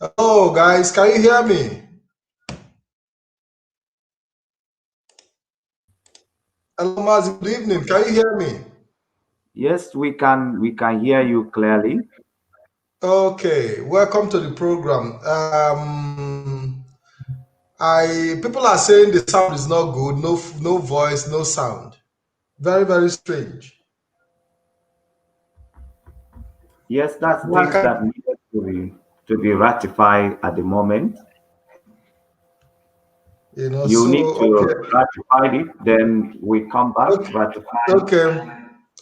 Hello, guys. Can you hear me? Hello, Mazi. Good evening. Can you hear me? Yes, we can hear you clearly. Okay. Welcome to the program. I people are saying the sound is not good. No voice, no sound. Very, very strange. Yes, that's I things can't, that needed to be ratified at the moment. You So need okay, to ratify it, then we come back, okay, ratify. okay,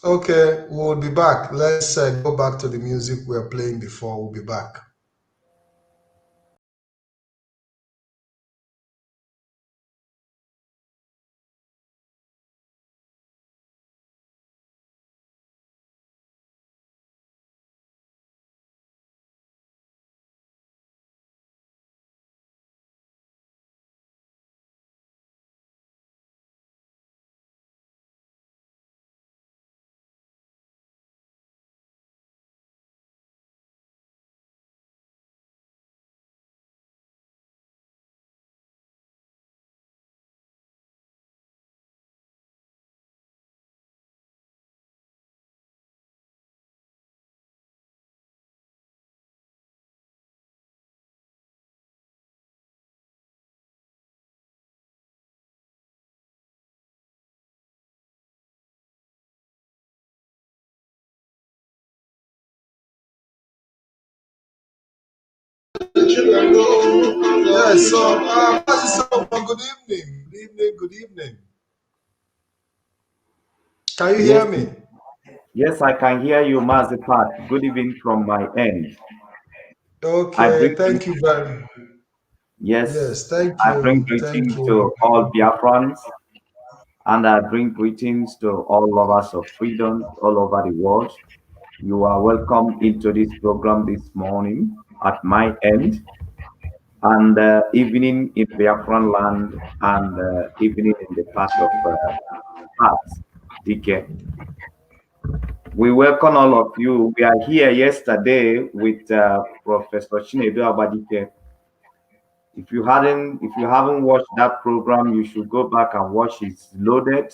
okay. We'll be back. Let's go back to the music we were playing before. We'll be back. Yes. Good evening. Good evening. Good evening. Can you hear Yes, me? yes, I can hear you, Mazipat. Good evening from my end. I Okay, bring thank you very. yes, Yes, thank I bring you, thank greetings you. to all Biafrans, and I bring greetings to all lovers of freedom all over the world. You are welcome into this program this morning at my end, and evening in Biafran land, and evening in the part of Arts, DK. We welcome all of you. We are here yesterday with Professor Chinedu Abadike. If you haven't watched that program, you should go back and watch. It's loaded.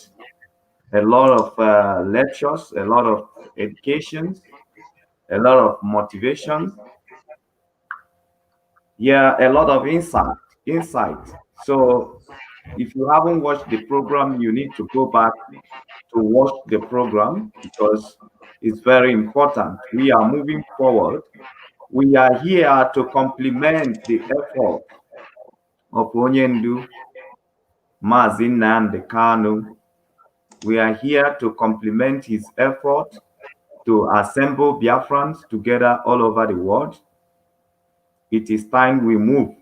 A lot of lectures, a lot of educations, a lot of motivation. Yeah, a lot of insight. So if you haven't watched the program, you need to go back to watch the program because it's very important. We are moving forward. We are here to complement the effort of Onyendu Mazi Nnamdi Kanu. We are here to complement his effort to assemble Biafrans together all over the world. It is time we move.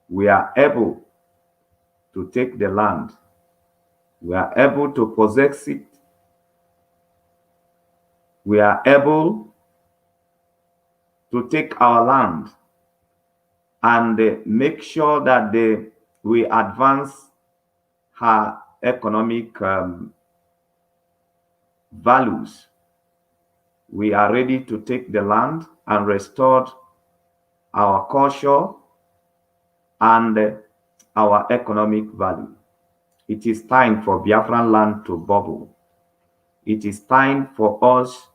We are able to take the land. We are able to possess it. We are able to take our land and make sure that we advance her economic values. We are ready to take the land and restore our culture and our economic value. It is time for Biafran land to bubble. It is time for us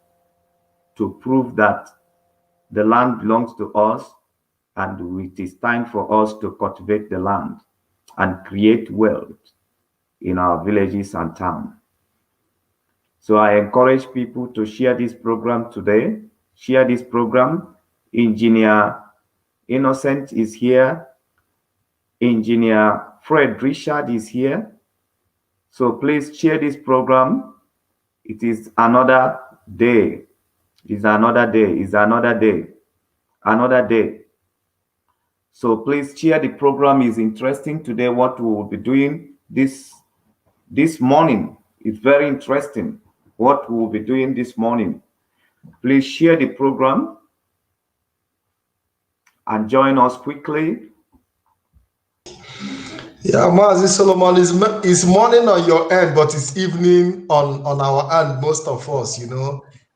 to prove that the land belongs to us, and it is time for us to cultivate the land and create wealth in our villages and towns. So I encourage people to share this program today. Share this program. Engineer Innocent is here. Engineer Fred Richard is here. So please share this program. It is another day. It's another day. It's another day. Another day. So please share the program. Is interesting today. What we will be doing this morning is very interesting. What we will be doing this morning. Please share the program and join us quickly. Yeah, Mazi Solomon is morning on your end, but it's evening on our end. Most of us.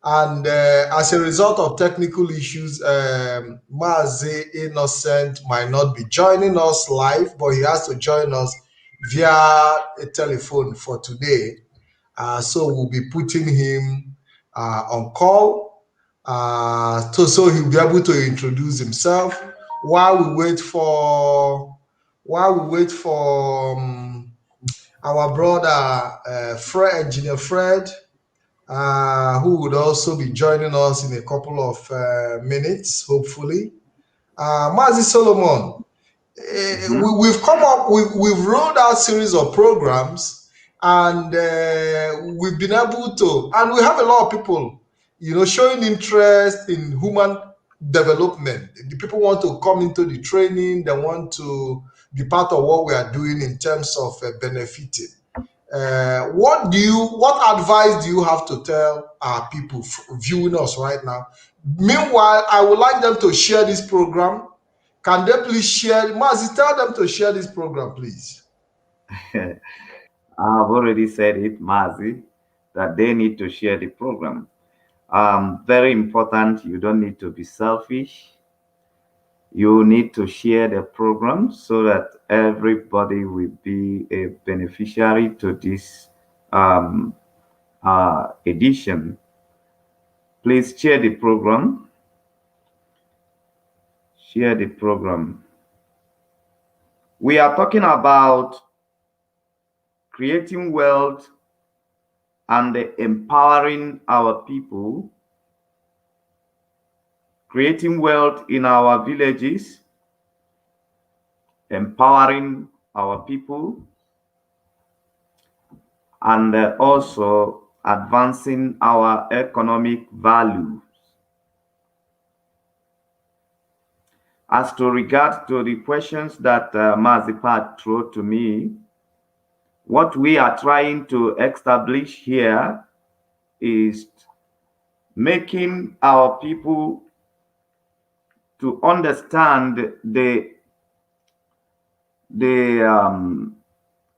And as a result of technical issues, Mazi Innocent might not be joining us live, but he has to join us via a telephone for today. So we'll be putting him on call, so he'll be able to introduce himself while we wait for our brother Engineer Fred, who would also be joining us in a couple of minutes, hopefully. Mazi Solomon, we've come up, we've rolled out a series of programs, and we've been able to, and we have a lot of people, showing interest in human development. The people want to come into the training, they want to be part of what we are doing in terms of benefiting. What advice do you have to tell our people viewing us right now? Meanwhile, I would like them to share this program. Can they please share? Mazi, tell them to share this program, please. I've already said it, Mazi, that they need to share the program. Very important. You don't need to be selfish. You need to share the program so that everybody will be a beneficiary to this edition. Please share the program. Share the program. We are talking about creating wealth and empowering our people, creating wealth in our villages, empowering our people, and also advancing our economic values. As to regard to the questions that Mazipat threw to me, what we are trying to establish here is making our people to understand the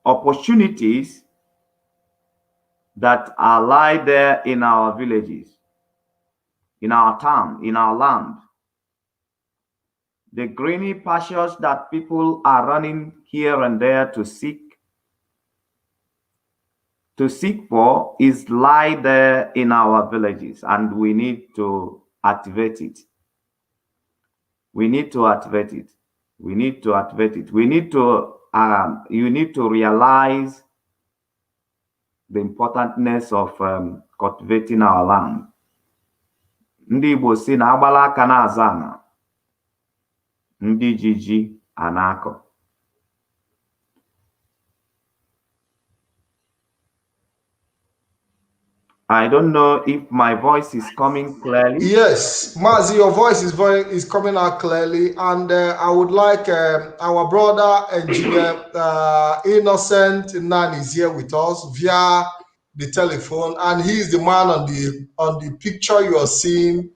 opportunities that are lie there in our villages, in our town, in our land. The greeny pastures that people are running here and there to seek for is lie there in our villages, and we need to activate it. We need to activate it. We need to activate it. We need to, you need to realize the importantness of cultivating our land. Ndị Igbo si na agbala aka na-aza ana, ndị jiji anako. I don't know if my voice is coming clearly. Yes, Mazi, your voice is coming out clearly, and I would like our brother Engineer Innocent NNANI is here with us via the telephone, and he's the man on the picture you are seeing.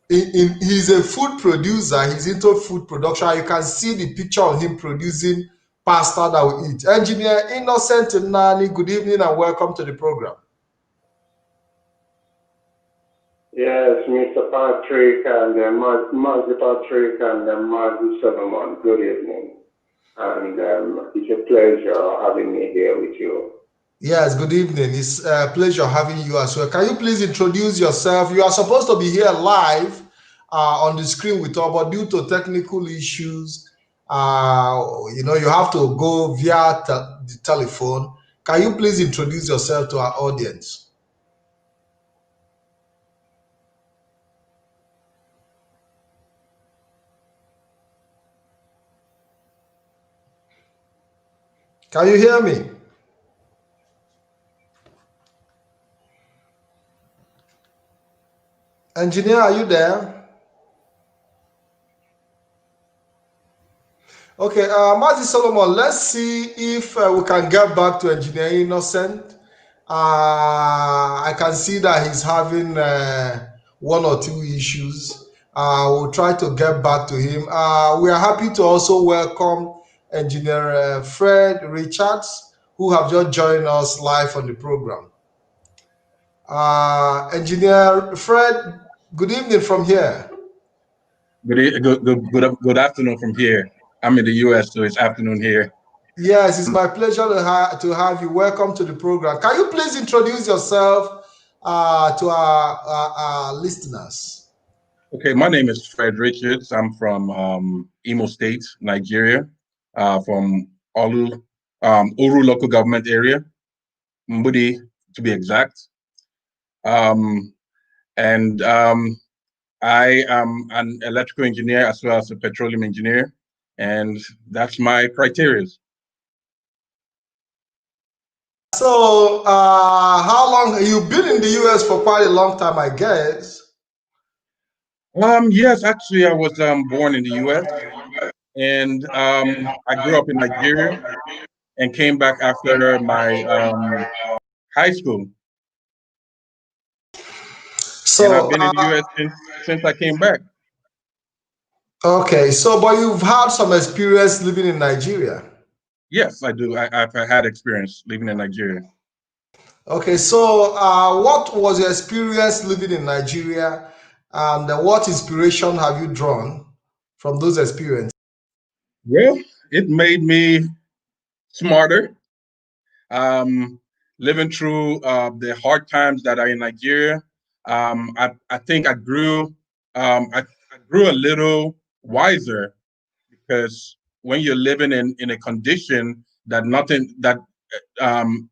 He's a food producer. He's into food production. You can see the picture of him producing pasta that we eat. Engineer Innocent NNANI, good evening and welcome to the program. Yes, Mr. Patrick and Mazi Patrick and Mazi Solomon, good evening. And it's a pleasure having me here with you. Yes, good evening. It's a pleasure having you as well. Can you please introduce yourself? You are supposed to be here live on the screen with us, but due to technical issues, you have to go via the telephone. Can you please introduce yourself to our audience? Can you hear me? Engineer, are you there? Okay, Mazi Solomon, let's see if we can get back to Engineer Innocent. I can see that he's having one or two issues. We'll try to get back to him. We are happy to also welcome Engineer Fred Richards, who have just joined us live on the program. Engineer Fred, good evening from here. Good afternoon from here. I'm in the US, so it's afternoon here. Yes, it's my pleasure to have you. Welcome to the program. Can you please introduce yourself to our listeners? Okay, my name is Fred Richards. I'm from Imo State, Nigeria, from Oru local government area, Mbudi to be exact. And I am an electrical engineer as well as a petroleum engineer, and that's my criteria. So, how long you've been in the US for quite a long time, I guess. Yes, actually, I was born in the US, and I grew up in Nigeria and came back after my high school. And I've So, been in the US since I came back. okay, so but you've had some experience living in Nigeria. Yes, I do. I've had experience living in Nigeria. Okay, so what was your experience living in Nigeria, and what inspiration have you drawn from those experiences? Well, it made me smarter. Living through the hard times that are in Nigeria, I think I grew a little wiser, because when you're living in a condition that um,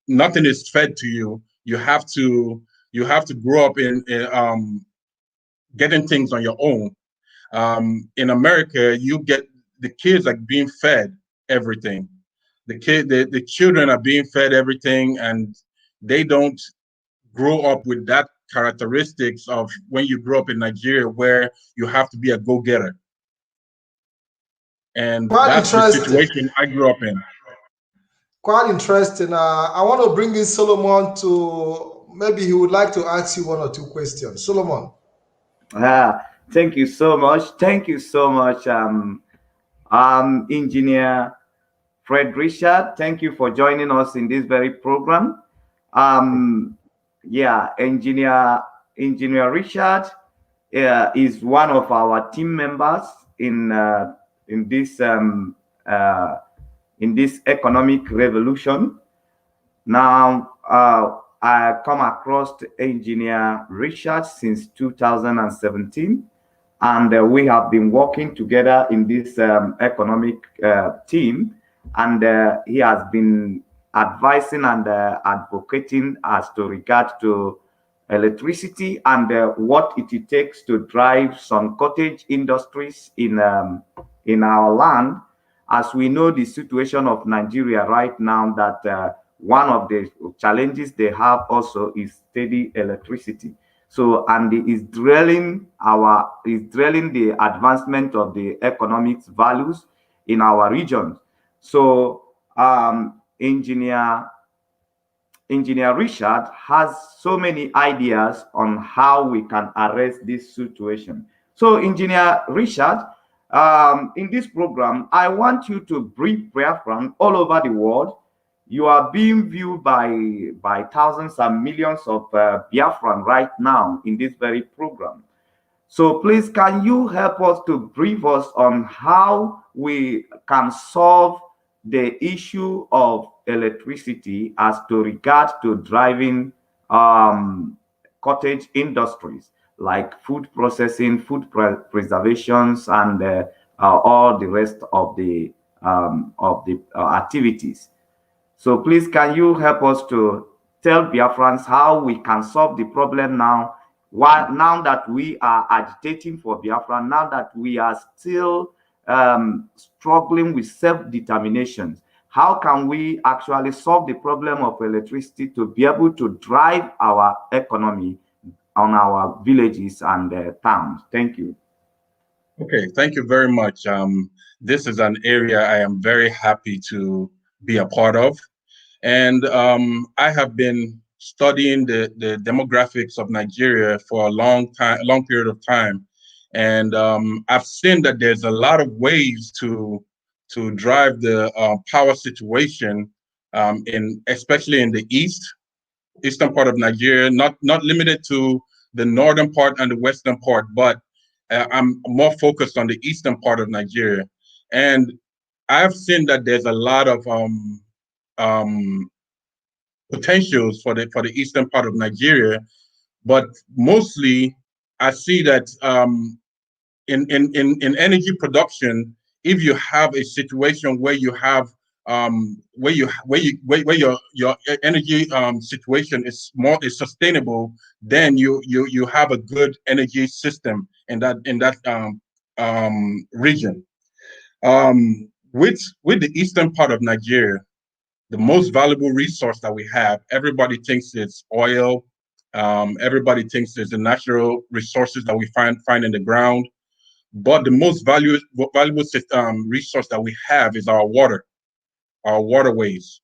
nothing is fed to you, you have to grow up in getting things on your own. In America, the kids are being fed everything. The children are being fed everything, and they don't grow up with that characteristics of when you grow up in Nigeria, where you have to be a go-getter. And Quite that's the interesting. situation I grew up in. Quite interesting. I want to bring in Solomon to maybe he would like to ask you one or two questions. Solomon. Thank you so much. Thank you so much, Engineer Fred Richard. Thank you for joining us in this very program. Yeah, Engineer Richard is one of our team members in this uh, in this economic revolution. Now, I come across Engineer Richard since 2017, and we have been working together in this economic team, and he has been advising and advocating as to regard to electricity and what it takes to drive some cottage industries in our land, as we know the situation of Nigeria right now, that one of the challenges they have also is steady electricity. So, and is drilling the advancement of the economic values in our region. So, Engineer Richard has so many ideas on how we can arrest this situation. So, Engineer Richard, in this program, I want you to brief Biafran all over the world. You are being viewed by thousands and millions of Biafran right now in this very program. So please, can you help us to brief us on how we can solve the issue of electricity as to regard to driving cottage industries like food processing, food preservations, and all the rest of the activities. So please, can you help us to tell Biafrans how we can solve the problem now? Why, now that we are agitating for Biafra, now that we are still struggling with self-determination, how can we actually solve the problem of electricity to be able to drive our economy on our villages and towns? Thank you. Okay, thank you very much. This is an area I am very happy to be a part of. And I have been studying the demographics of Nigeria for a long period of time. And I've seen that there's a lot of ways to drive the power situation, especially in the East. eastern part of Nigeria, not limited to the northern part and the western part, but I'm more focused on the eastern part of Nigeria. And I've seen that there's a lot of um, potentials for the eastern part of Nigeria, but mostly I see that in energy production, if you have a situation where you have where your energy situation is sustainable, then you have a good energy system in that region. With the eastern part of Nigeria, the most valuable resource that we have, everybody thinks it's oil. Everybody thinks it's the natural resources that we find in the ground. But the most valuable resource that we have is our waterways.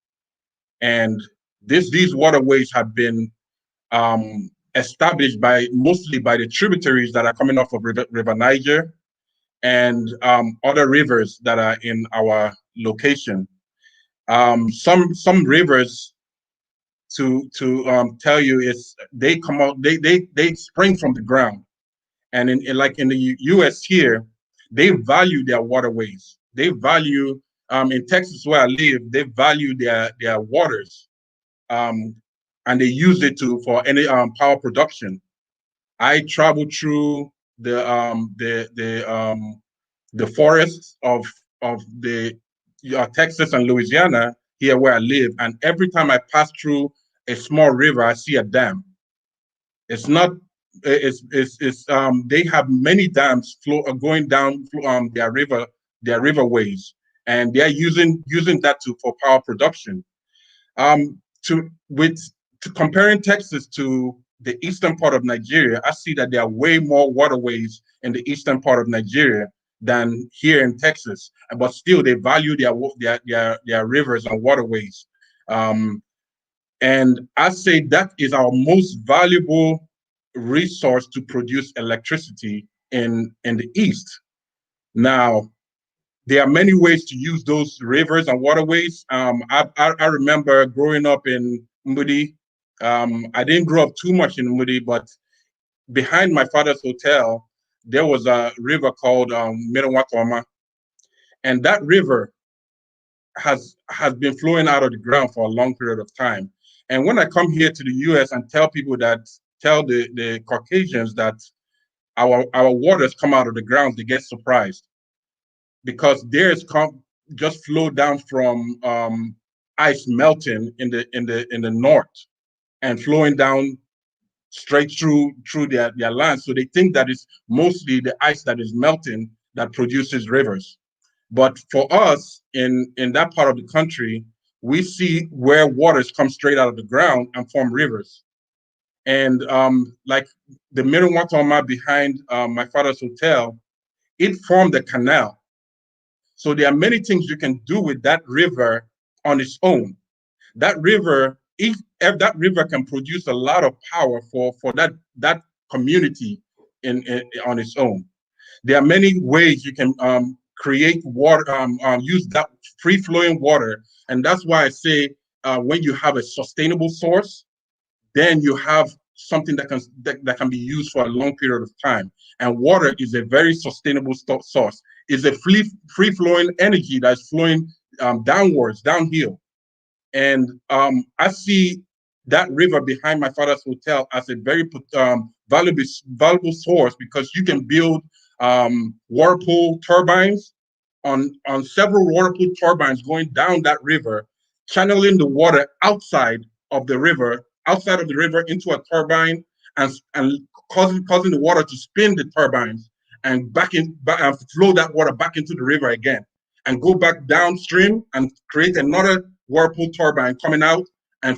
And these waterways have been established mostly by the tributaries that are coming off of River Niger and other rivers that are in our location. Some rivers, to tell you, is they come out, they spring from the ground. And like in the US here, they value their waterways. They value in Texas where I live, they value their waters, um, and they use it for any power production. I travel through the forests of the Texas and Louisiana here where I live, and every time I pass through a small river, I see a dam. It's not. It's they have many dams going down their riverways, and they are using that for power production. To with to comparing Texas to the eastern part of Nigeria, I see that there are way more waterways in the eastern part of Nigeria than here in Texas. But still, they value their rivers and waterways. Um, and I say that is our most valuable resource to produce electricity in the East. Now, there are many ways to use those rivers and waterways. I remember growing up in Moody. I didn't grow up too much in Moody, but behind my father's hotel, there was a river called Minnewanka, and that river has been flowing out of the ground for a long period of time. And when I come here to the US and tell the Caucasians that our waters come out of the ground, they get surprised because theirs just flow down from ice melting in the north and flowing down straight through their land. So they think that it's mostly the ice that is melting that produces rivers. But for us in that part of the country, we see where waters come straight out of the ground and form rivers. And like the Minnewanka behind my father's hotel, it formed a canal. So there are many things you can do with that river on its own. That river, if that river can produce a lot of power for that community on its own. There are many ways you can create water, use that free flowing water. And that's why I say when you have a sustainable source, then you have something that can be used for a long period of time. And water is a very sustainable source. It's a free flowing energy that's flowing downhill. And I see that river behind my father's hotel as a very valuable source because you can build whirlpool turbines on several whirlpool turbines going down that river, channeling the water outside of the river into a turbine and causing the water to spin the turbines and flow that water back into the river again and go back downstream and create another whirlpool turbine coming out and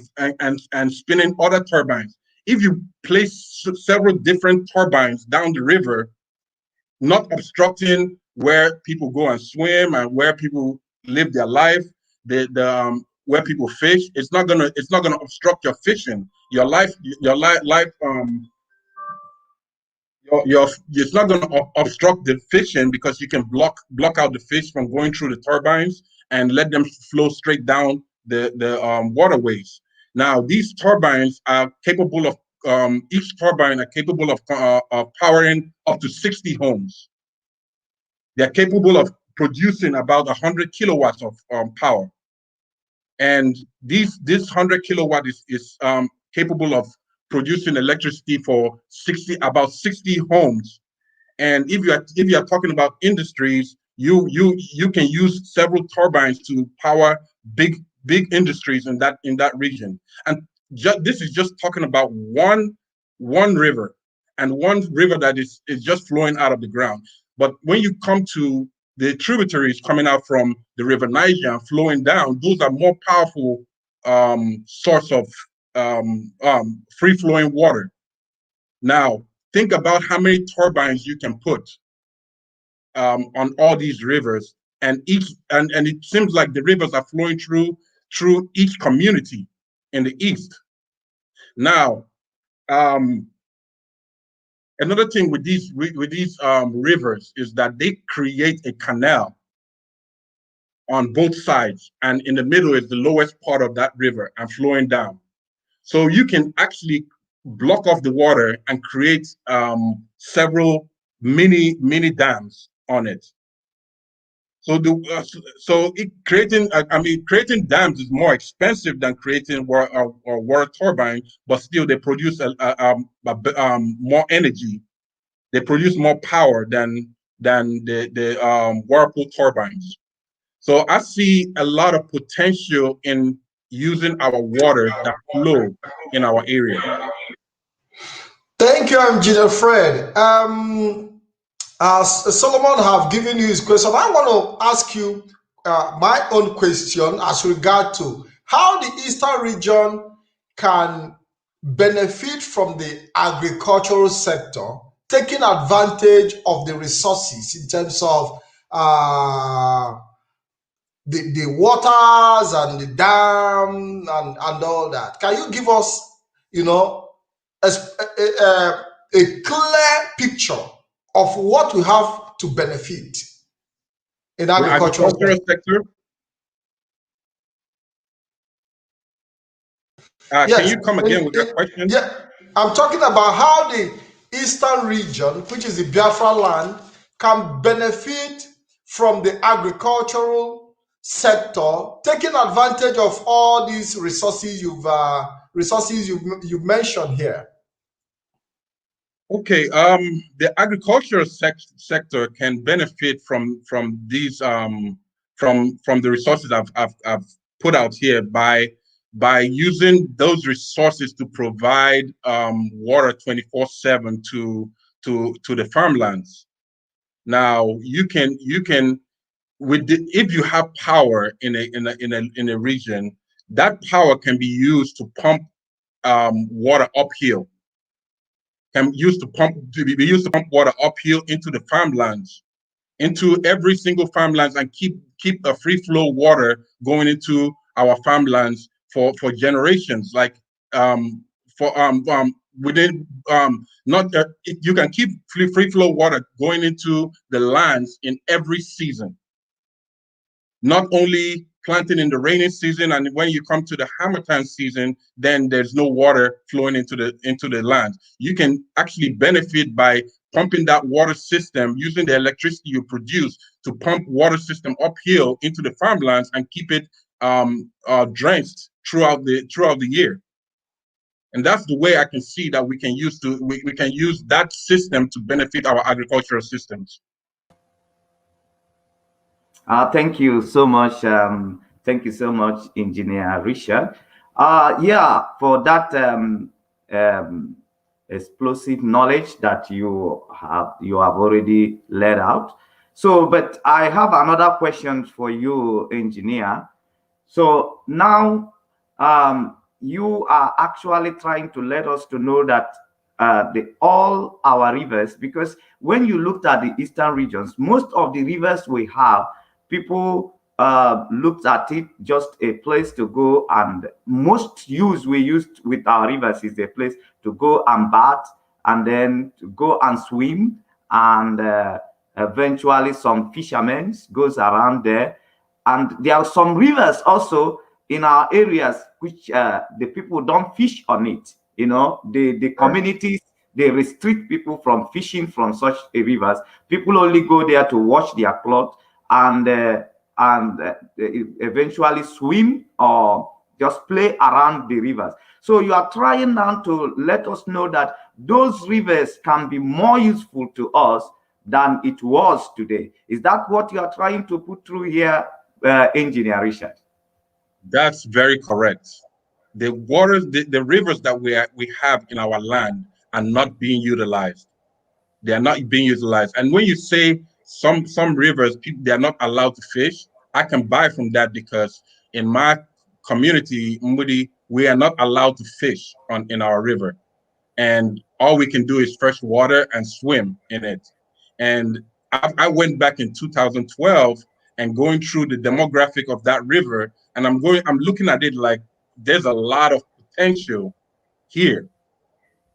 spinning other turbines. If you place several different turbines down the river, not obstructing where people go and swim and where people live their life, where people fish, it's not gonna obstruct your fishing, your life, it's not going to obstruct the fishing because you can block out the fish from going through the turbines and let them flow straight down the waterways. Now, these turbines are capable of, each turbine are capable of powering up to 60 homes. They're capable of producing about 100 kilowatts of power. And this 100 kilowatt is capable of producing electricity for about 60 homes. And if you are talking about industries, you can use several turbines to power big industries in that region. And this is just talking about one river, and one river that is just flowing out of the ground. But when you come to the tributaries coming out from the River Niger and flowing down, those are more powerful source of free-flowing water. Now, think about how many turbines you can put on all these rivers, and it seems like the rivers are flowing through each community in the east. Now, another thing with these rivers is that they create a canal on both sides, and in the middle is the lowest part of that river and flowing down. So you can actually block off the water and create several mini dams on it. So creating dams is more expensive than creating water turbine, but still they produce more energy. They produce more power than the whirlpool turbines. So I see a lot of potential in using our waters that flow in our area. Thank you, Engineer Fred. As Solomon have given you his question, I want to ask you my own question as regard to how the Eastern region can benefit from the agricultural sector, taking advantage of the resources in terms of the waters and the dam and all that. Can you give us, a clear picture of what we have to benefit in The agricultural sector. Yes. Can you come again with that question? Yeah, I'm talking about how the Eastern region, which is the Biafra land, can benefit from the agricultural sector, taking advantage of all these resources you've mentioned here. Okay, the agricultural sector can benefit from these from the resources I've put out here by using those resources to provide water 24/7 to the farmlands. Now you can if you have power in a region, that power can be used to pump water uphill. Can be used to pump water uphill into the farmlands, into every single farmlands, and keep a free flow water going into our farmlands for generations. Like within not you can keep free flow water going into the lands in every season. Not only planting in the rainy season, and when you come to the Harmattan season, then there's no water flowing into the land. You can actually benefit by pumping that water system, using the electricity you produce to pump water system uphill into the farmlands and keep it drenched throughout the year. And that's the way I can see that we can use that system to benefit our agricultural systems. Thank you so much. Thank you so much, Engineer Richard. Yeah, for that explosive knowledge that you have already laid out. So, but I have another question for you, Engineer. So now you are actually trying to let us to know that all our rivers, because when you looked at the eastern regions, most of the rivers we have, people looked at it just a place to go, and most use we used with our rivers is a place to go and bath, and then to go and swim, and eventually some fishermen goes around there. And there are some rivers also in our areas which the people don't fish on it. You know, the communities, they restrict people from fishing from such rivers. People only go there to wash their clothes and eventually swim or just play around the rivers. So you are trying now to let us know that those rivers can be more useful to us than it was today. Is that what you are trying to put through here, Engineer Richard? That's very correct. The waters, the rivers that we have in our land are not being utilized. They are not being utilized. And when you say some rivers, people, they are not allowed to fish, I can buy from that, because in my community, Moody, we are not allowed to fish in our river. And all we can do is fresh water and swim in it. And I went back in 2012 and going through the demographic of that river, and I'm looking at it like there's a lot of potential here.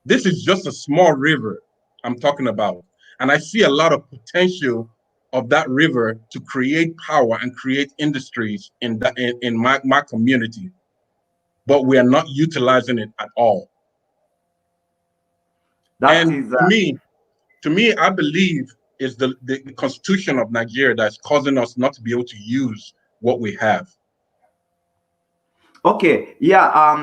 This is just a small river I'm talking about. And I see a lot of potential of that river to create power and create industries in my community. But we are not utilizing it at all. That And is to me, I believe is the constitution of Nigeria that's causing us not to be able to use what we have. okay. Yeah.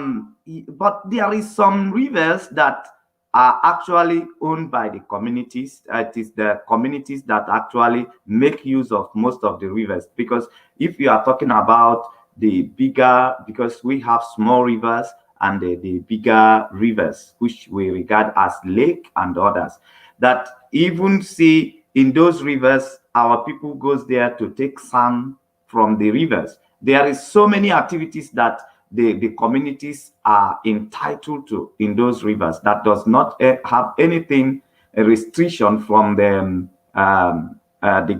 But there is some rivers that are actually owned by the communities. It is the communities that actually make use of most of the rivers. Because if you are talking about the bigger, because we have small rivers and the bigger rivers, which we regard as lake and others, that even see in those rivers, our people goes there to take sand from the rivers. There is so many activities that the communities are entitled to in those rivers that does not have anything, a restriction from the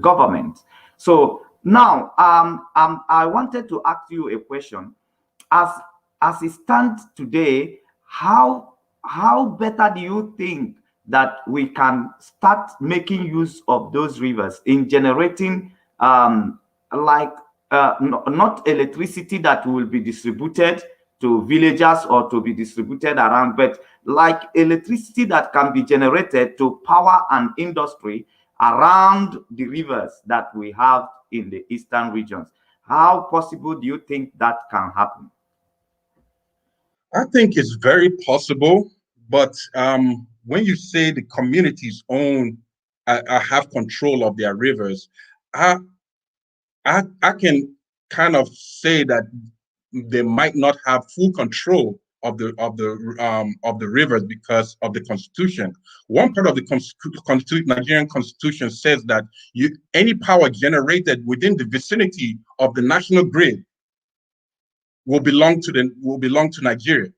government. So now I wanted to ask you a question. As it stands today, how better do you think that we can start making use of those rivers in generating like not electricity that will be distributed to villagers or to be distributed around, but like electricity that can be generated to power an industry around the rivers that we have in the eastern regions? How possible do you think that can happen? I think it's very possible, but when you say the communities own, have control of their rivers, I, I can kind of say that they might not have full control of the rivers because of the constitution. One part of the Nigerian constitution says that any power generated within the vicinity of the national grid will belong to Nigeria.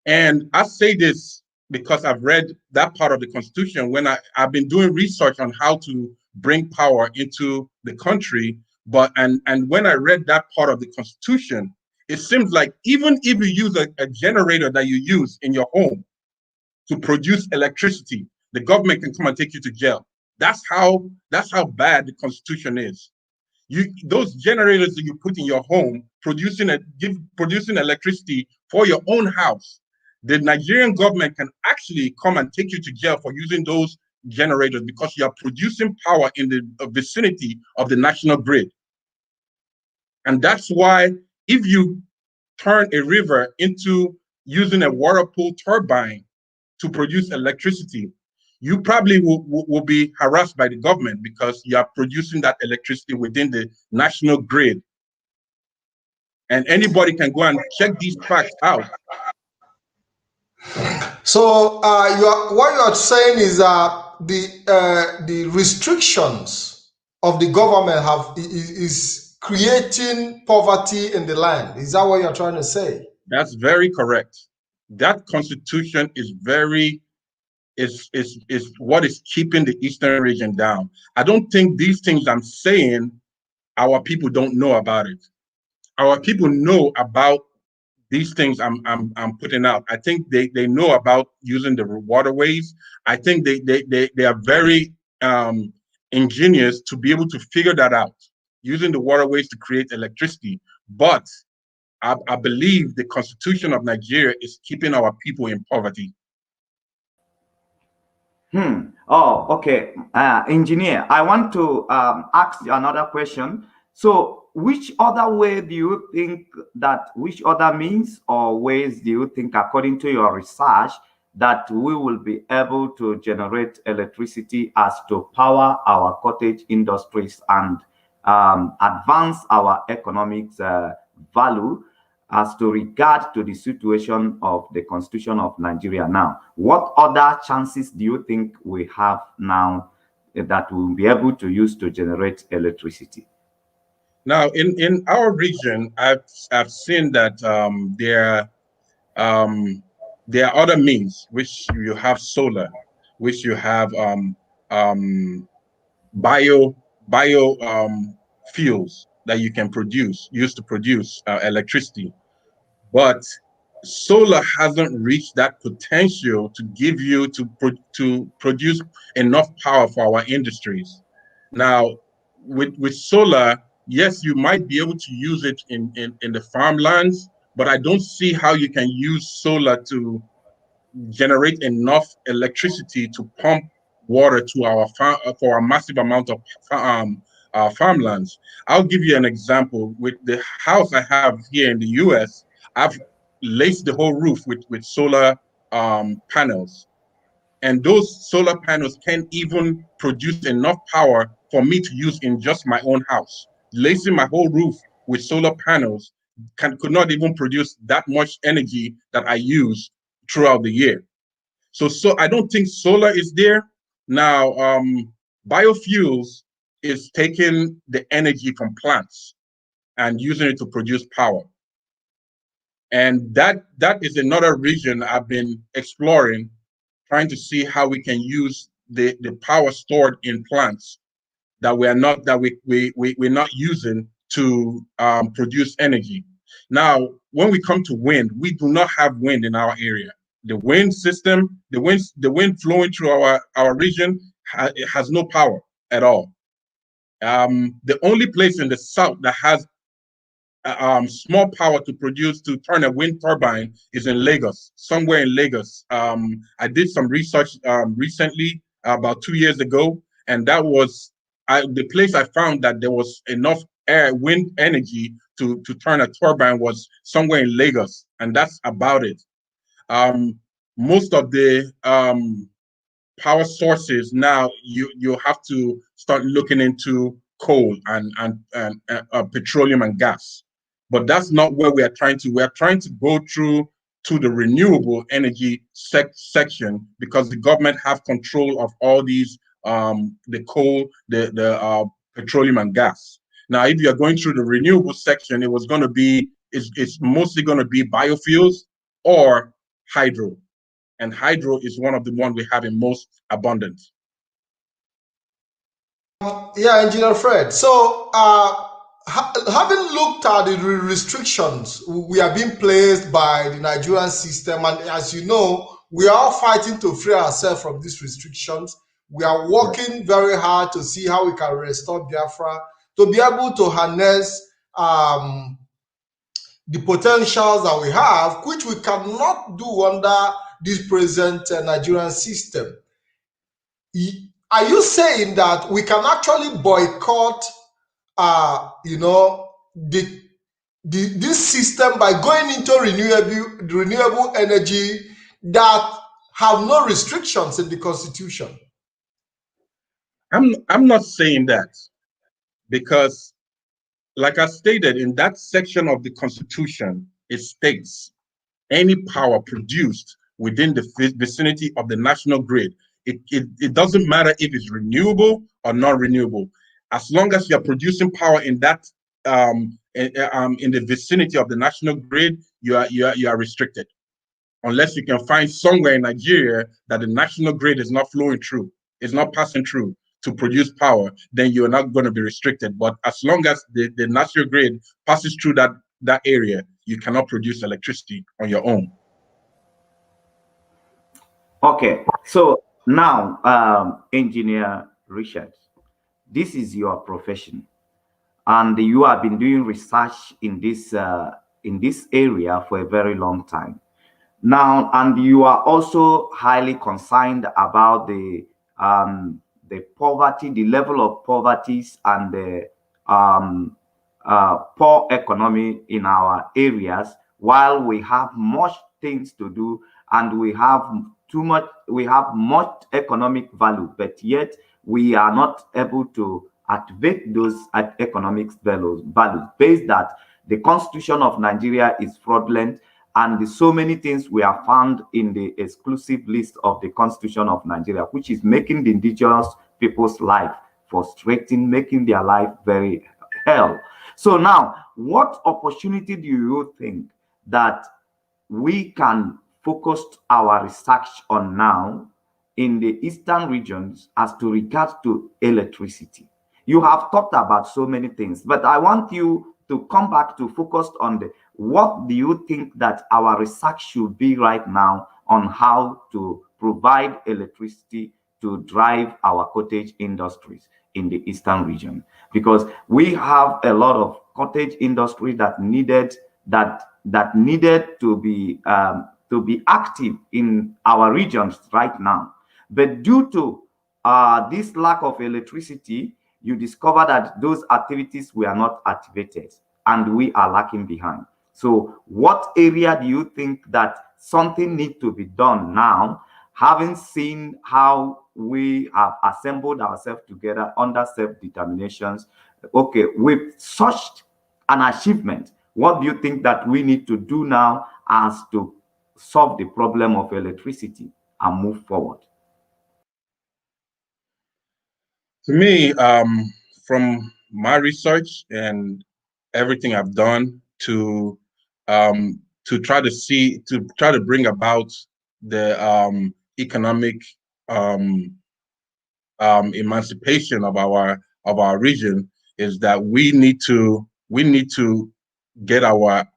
And I say this because I've read that part of the constitution when I've been doing research on how to bring power into the country. But and when I read that part of the constitution, it seems like even if you use a generator that you use in your home to produce electricity, the government can come and take you to jail. That's how bad the constitution is. Those generators that you put in your home producing electricity for your own house, the Nigerian government can actually come and take you to jail for using those generators because you are producing power in the vicinity of the national grid. And that's why if you turn a river into using a water pool turbine to produce electricity, you probably will be harassed by the government because you are producing that electricity within the national grid. And anybody can go and check these facts out. So what you are saying is that the restrictions of the government is creating poverty in the land. Is that what you're trying to say? That's very correct. That constitution is what is keeping the eastern region down. I don't think these things I'm saying, our people don't know about it. Our people know about these things I'm putting out. I think they know about using the waterways. I think they are very ingenious to be able to figure that out, using the waterways to create electricity. But I believe the Constitution of Nigeria is keeping our people in poverty. Oh, okay. Engineer, I want to ask you another question. So, which other way do you think that, which other means or ways do you think, according to your research, that we will be able to generate electricity as to power our cottage industries and advance our economics value as to regard to the situation of the Constitution of Nigeria now? What other chances do you think we have now that we'll be able to use to generate electricity? Now, in our region, I've seen that there are other means, which you have solar, which you have um, bio fuels that you can use to produce electricity. But solar hasn't reached that potential to give you to produce enough power for our industries. Now, with solar, yes, you might be able to use it in the farmlands, but I don't see how you can use solar to generate enough electricity to pump water to our farm for a massive amount of farmlands. I'll give you an example. With the house I have here in the US, I've laced the whole roof with solar panels. And those solar panels can't even produce enough power for me to use in just my own house. Lacing my whole roof with solar panels could not even produce that much energy that I use throughout the year. So I don't think solar is there. Now, biofuels is taking the energy from plants and using it to produce power. And that is another region I've been exploring, trying to see how we can use the power stored in plants that we're not using to produce energy. Now, when we come to wind, we do not have wind in our area. The wind system, the wind flowing through our region has no power at all. The only place in the south that has small power to turn a wind turbine is in Lagos, somewhere in Lagos. I did some research recently, about 2 years ago, and that was the place I found that there was enough wind energy to turn a turbine was somewhere in Lagos, and that's about it. Most of the power sources now, you have to start looking into coal and petroleum and gas, but that's not where we are trying to. We are trying to go through to the renewable energy section, because the government have control of all these the coal, the petroleum and gas. Now, if you are going through the renewable section, it's mostly going to be biofuels or hydro. And hydro is one of the ones we have in most abundance. Yeah, Engineer Fred. So, having looked at the restrictions we are being placed by the Nigerian system, and as you know, we are all fighting to free ourselves from these restrictions. We are working very hard to see how we can restore Biafra, to be able to harness the potentials that we have, which we cannot do under this present Nigerian system. Are you saying that we can actually boycott, this system by going into renewable energy that have no restrictions in the Constitution? I'm not saying that, because, like I stated, in that section of the Constitution, it states any power produced within the vicinity of the national grid. It doesn't matter if it's renewable or non-renewable. As long as you're producing power in that in the vicinity of the national grid, you are restricted. Unless you can find somewhere in Nigeria that the national grid is not flowing through, it's not passing through to produce power, then you're not going to be restricted. But as long as the national grid passes through that area, you cannot produce electricity on your own. Okay, so now, Engineer Richard, this is your profession, and you have been doing research in this in this area for a very long time. Now, and you are also highly concerned about the poverty, the level of poverty and the poor economy in our areas, while we have much things to do and we have much economic value, but yet we are not able to activate those economic values based that the Constitution of Nigeria is fraudulent, and so many things we have found in the exclusive list of the Constitution of Nigeria, which is making the indigenous people's life frustrating, making their life very hell. So now, what opportunity do you think that we can focus our research on now in the eastern regions as to regards to electricity? You have talked about so many things, but I want you to come back to focus on what do you think that our research should be right now on how to provide electricity to drive our cottage industries in the eastern region, because we have a lot of cottage industry that needed to be active in our regions right now, but due to this lack of electricity, you discover that those activities were not activated and we are lacking behind. So what area do you think that something needs to be done now, having seen how we have assembled ourselves together under self-determinations? Okay, with such an achievement, what do you think that we need to do now as to solve the problem of electricity and move forward? To me, from my research and everything I've done to try to bring about the economic emancipation of our region, is that we need to get our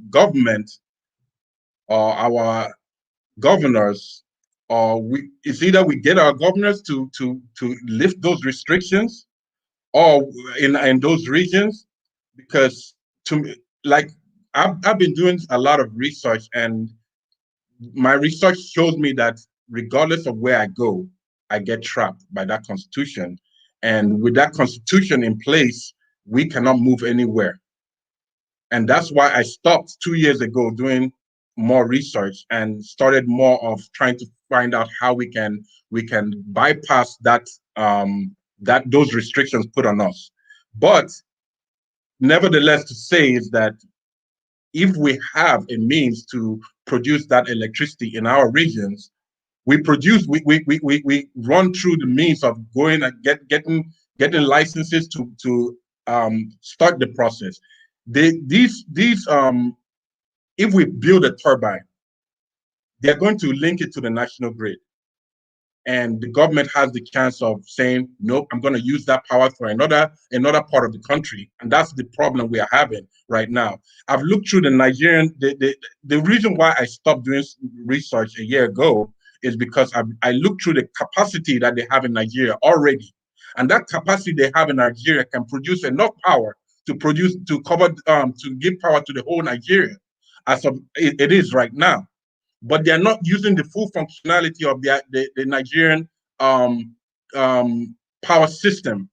government or our governors, or it's either we get our governors to lift those restrictions or in those regions, because to me, like I've been doing a lot of research, and my research shows me that regardless of where I go, I get trapped by that constitution. And with that constitution in place, we cannot move anywhere. And that's why I stopped 2 years ago doing more research and started more of trying to find out how we can bypass that those restrictions put on us. But nevertheless, to say is that if we have a means to produce that electricity in our regions, we run through the means of going and getting licenses to start the process. If we build a turbine, they're going to link it to the national grid. And the government has the chance of saying, nope, I'm going to use that power for another part of the country. And that's the problem we are having right now. I've looked through the Nigerian, the reason why I stopped doing research a year ago is because I looked through the capacity that they have in Nigeria already. And that capacity they have in Nigeria can produce enough power to give power to the whole Nigeria as of it is right now. But they're not using the full functionality of the Nigerian power system.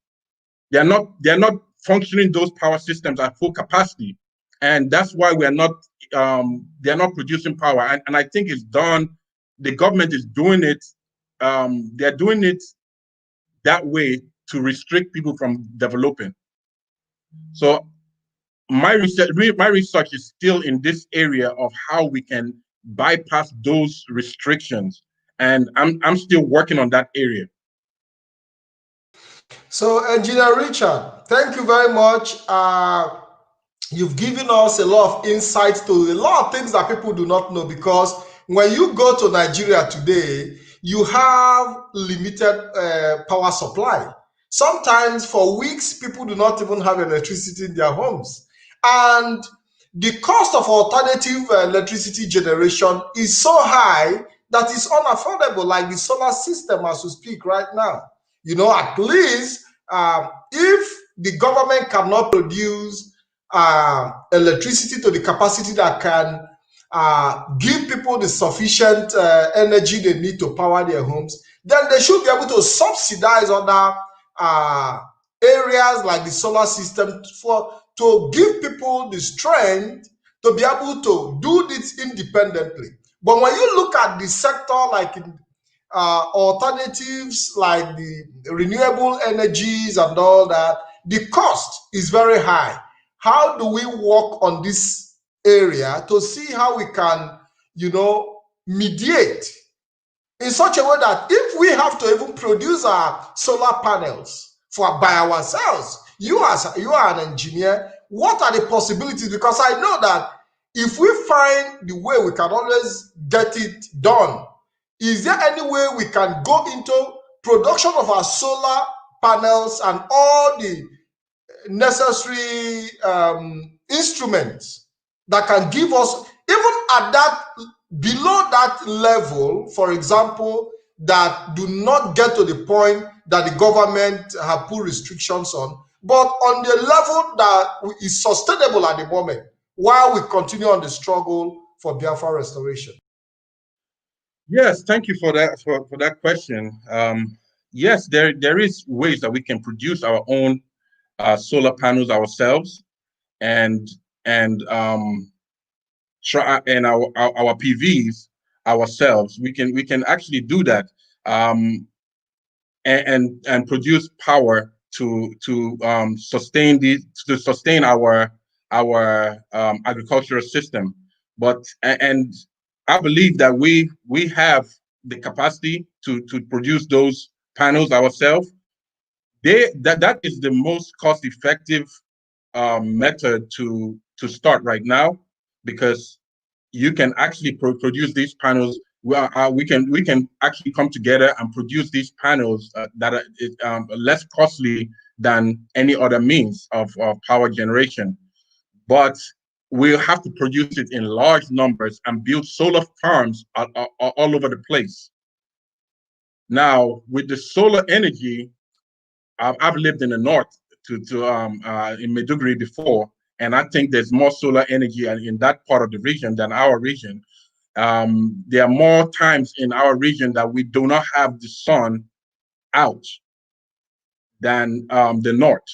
They're not functioning those power systems at full capacity, and that's why they're not producing power. And I think it's done. The government is doing it. They're doing it that way to restrict people from developing. So my research is still in this area of how we can bypass those restrictions, and I'm still working on that area. So, Engineer Richard, thank you very much. You've given us a lot of insights to a lot of things that people do not know, because when you go to Nigeria today, you have limited power supply. Sometimes for weeks, people do not even have electricity in their homes. And the cost of alternative electricity generation is so high that it's unaffordable, like the solar system as we speak right now. At least if the government cannot produce electricity to the capacity that can give people the sufficient energy they need to power their homes, then they should be able to subsidize other areas like the solar system to give people the strength to be able to do this independently. But when you look at the sector like alternatives like the renewable energies and all that, the cost is very high. How do we work on this area to see how we can, mediate in such a way that if we have to even produce our solar panels by ourselves, you are an engineer, what are the possibilities? Because I know that if we find the way we can always get it done, is there any way we can go into production of our solar panels and all the necessary instruments that can give us, even at that below that level, for example, that do not get to the point that the government have put restrictions on, but on the level that is sustainable at the moment, while we continue on the struggle for Biafra restoration? Yes, thank you for that question. Yes, there is ways that we can produce our own solar panels ourselves, and try and our PVs ourselves. We can actually do that, and produce power to sustain our agricultural system. But and I believe that we have the capacity to produce those panels ourselves. That is the most cost effective method to start right now, because you can actually produce these panels. We can actually come together and produce these panels that are less costly than any other means of power generation. But we'll have to produce it in large numbers and build solar farms all over the place. Now, with the solar energy, I've lived in the north in Maiduguri before, and I think there's more solar energy in that part of the region than our region. There are more times in our region that we do not have the sun out than the north.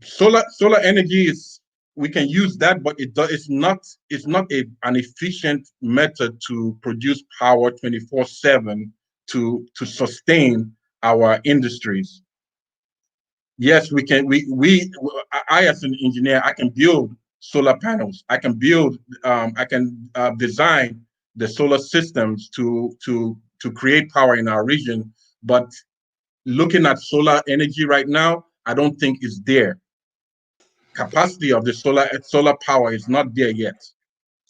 Solar energy we can use that, but it's not an efficient method to produce power 24/7 to sustain our industries. Yes, we can. I as an engineer, I can build solar panels. I can design the solar systems to create power in our region. But looking at solar energy right now, I don't think it's there. Capacity of the solar power is not there yet.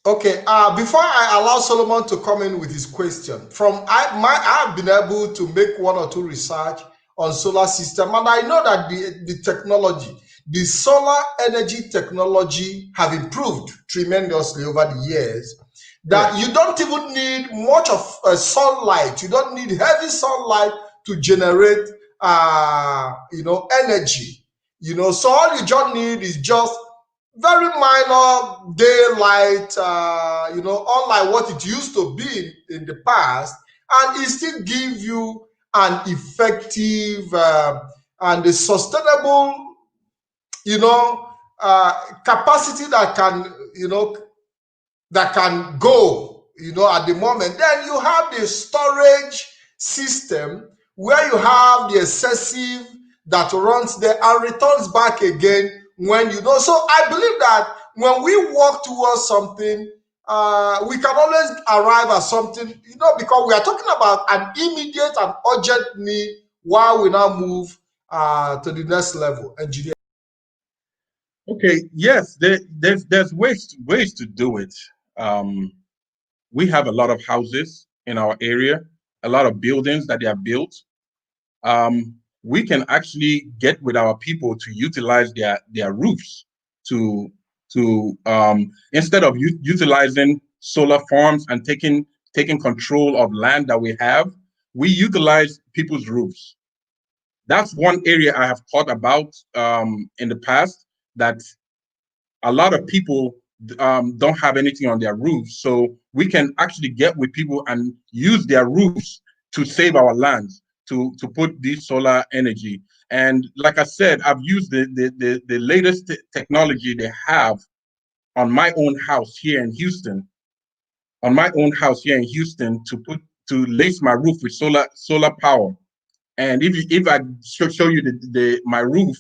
Okay, before I allow Solomon to come in with his question, I've been able to make one or two research on solar system, and I know that the technology, the solar energy technology, have improved tremendously over the years. That you don't even need much of sunlight. You don't need heavy sunlight to generate, energy. So all you just need is just very minor daylight, unlike what it used to be in the past, and it still give you an effective and a sustainable, capacity that can go, at the moment. Then you have the storage system where you have the excessive that runs there and returns back again when So I believe that when we work towards something, we can always arrive at something, because we are talking about an immediate and urgent need while we now move to the next level. Engineer. Okay. Yes, there's ways to do it. We have a lot of houses in our area, a lot of buildings that they are built. We can actually get with our people to utilize their roofs to instead of utilizing solar farms and taking control of land that we have, we utilize people's roofs. That's one area I have thought about in the past, that a lot of people don't have anything on their roofs. So we can actually get with people and use their roofs to save our lands, to put this solar energy. And like I said, I've used the latest technology they have on my own house here in Houston, to lace my roof with solar power. And if I show you my roof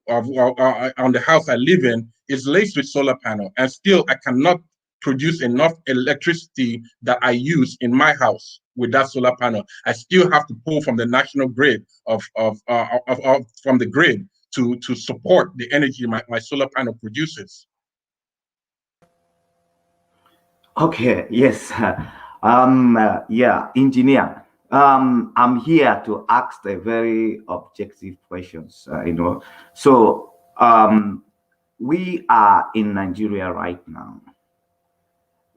on the house I live in is laced with solar panel, and still I cannot produce enough electricity that I use in my house with that solar panel. I still have to pull from the national grid from the grid to support the energy my solar panel produces. Okay, yes. Yeah, engineer. I'm here to ask a very objective questions, So, we are in Nigeria right now.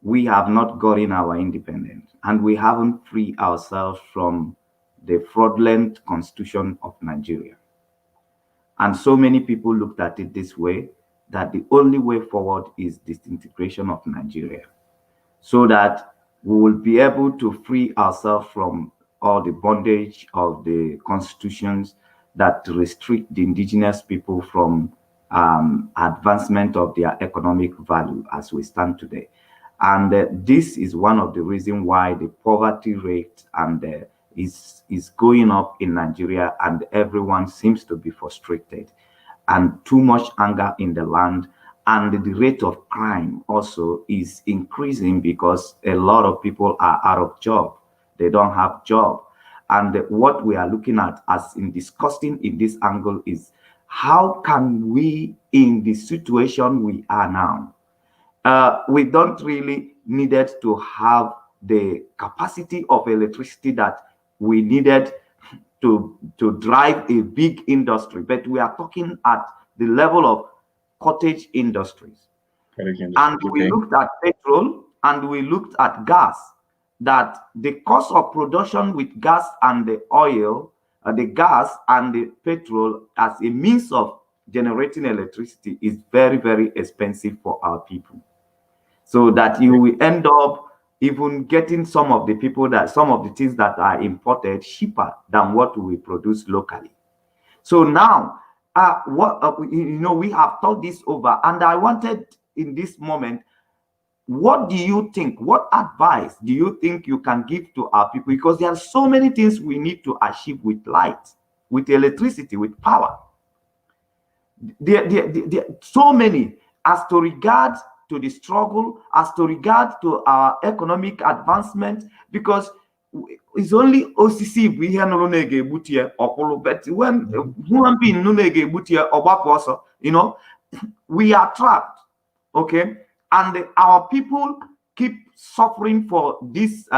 We have not gotten our independence, and we haven't freed ourselves from the fraudulent constitution of Nigeria. And so many people looked at it this way, that the only way forward is disintegration of Nigeria, so that we will be able to free ourselves from all the bondage of the constitutions that restrict the indigenous people from advancement of their economic value as we stand today. And this is one of the reasons why the poverty rate is going up in Nigeria, and everyone seems to be frustrated, and too much anger in the land. And the rate of crime also is increasing because a lot of people are out of job. They don't have job. And what we are looking at as in discussing in this angle is, how can we, in the situation we are now, we don't really needed to have the capacity of electricity that we needed to drive a big industry, but we are talking at the level of cottage industries. And we looked at petrol and we looked at gas, that the cost of production with gas and the oil, the gas and the petrol as a means of generating electricity is very, very expensive for our people. So that you will end up even getting some of the things that are imported cheaper than what we produce locally. So now, we have thought this over, and I wanted in this moment, what do you think? What advice do you think you can give to our people? Because there are so many things we need to achieve with light, with electricity, with power. There so many, as to regard to the struggle, as to regard to our economic advancement, because it's only OCC we hear no nege butia or but when human being no nege butia or we are trapped, okay, and our people keep suffering for this,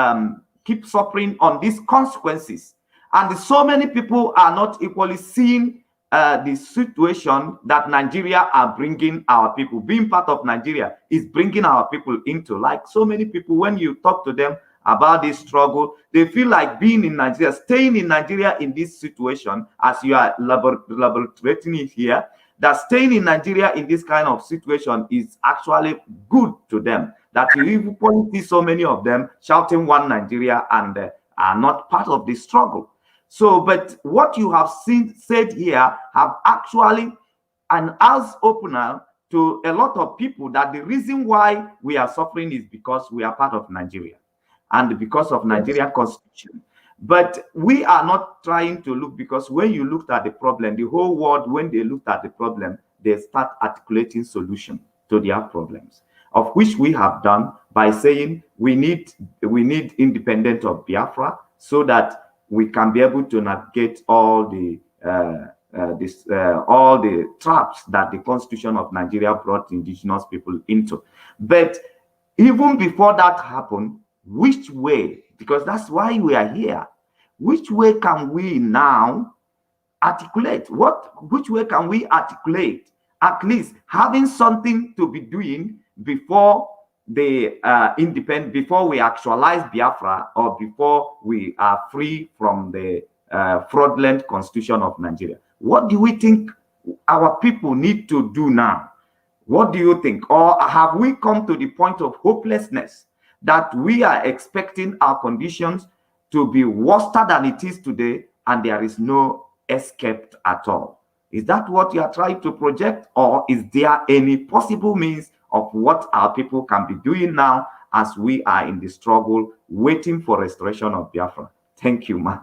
keep suffering on these consequences, and so many people are not equally seeing the situation that Nigeria are bringing our people. Being part of Nigeria is bringing our people into, like so many people, when you talk to them about this struggle, they feel like being in Nigeria, staying in Nigeria in this situation, as you are elaborating it here, that staying in Nigeria in this kind of situation is actually good to them. That you even see so many of them shouting one Nigeria and are not part of the struggle. So, but what you have said here have actually an eyes opener to a lot of people, that the reason why we are suffering is because we are part of Nigeria and because of Nigerian constitution. But we are not trying to look, because when you looked at the problem, the whole world, when they looked at the problem, they start articulating solutions to their problems, of which we have done by saying we need independence of Biafra, so that we can be able to navigate all the traps that the Constitution of Nigeria brought indigenous people into. But even before that happened, which way, because that's why we are here, which way can we now articulate? Which way can we articulate, at least having something to be doing before the independent, before we actualize Biafra, or before we are free from the fraudulent constitution of Nigeria. What do we think our people need to do now? What do you think? Or have we come to the point of hopelessness that we are expecting our conditions to be worse than it is today, and there is no escape at all? Is that what you are trying to project, or is there any possible means of what our people can be doing now as we are in the struggle, waiting for restoration of Biafra? Thank you, man.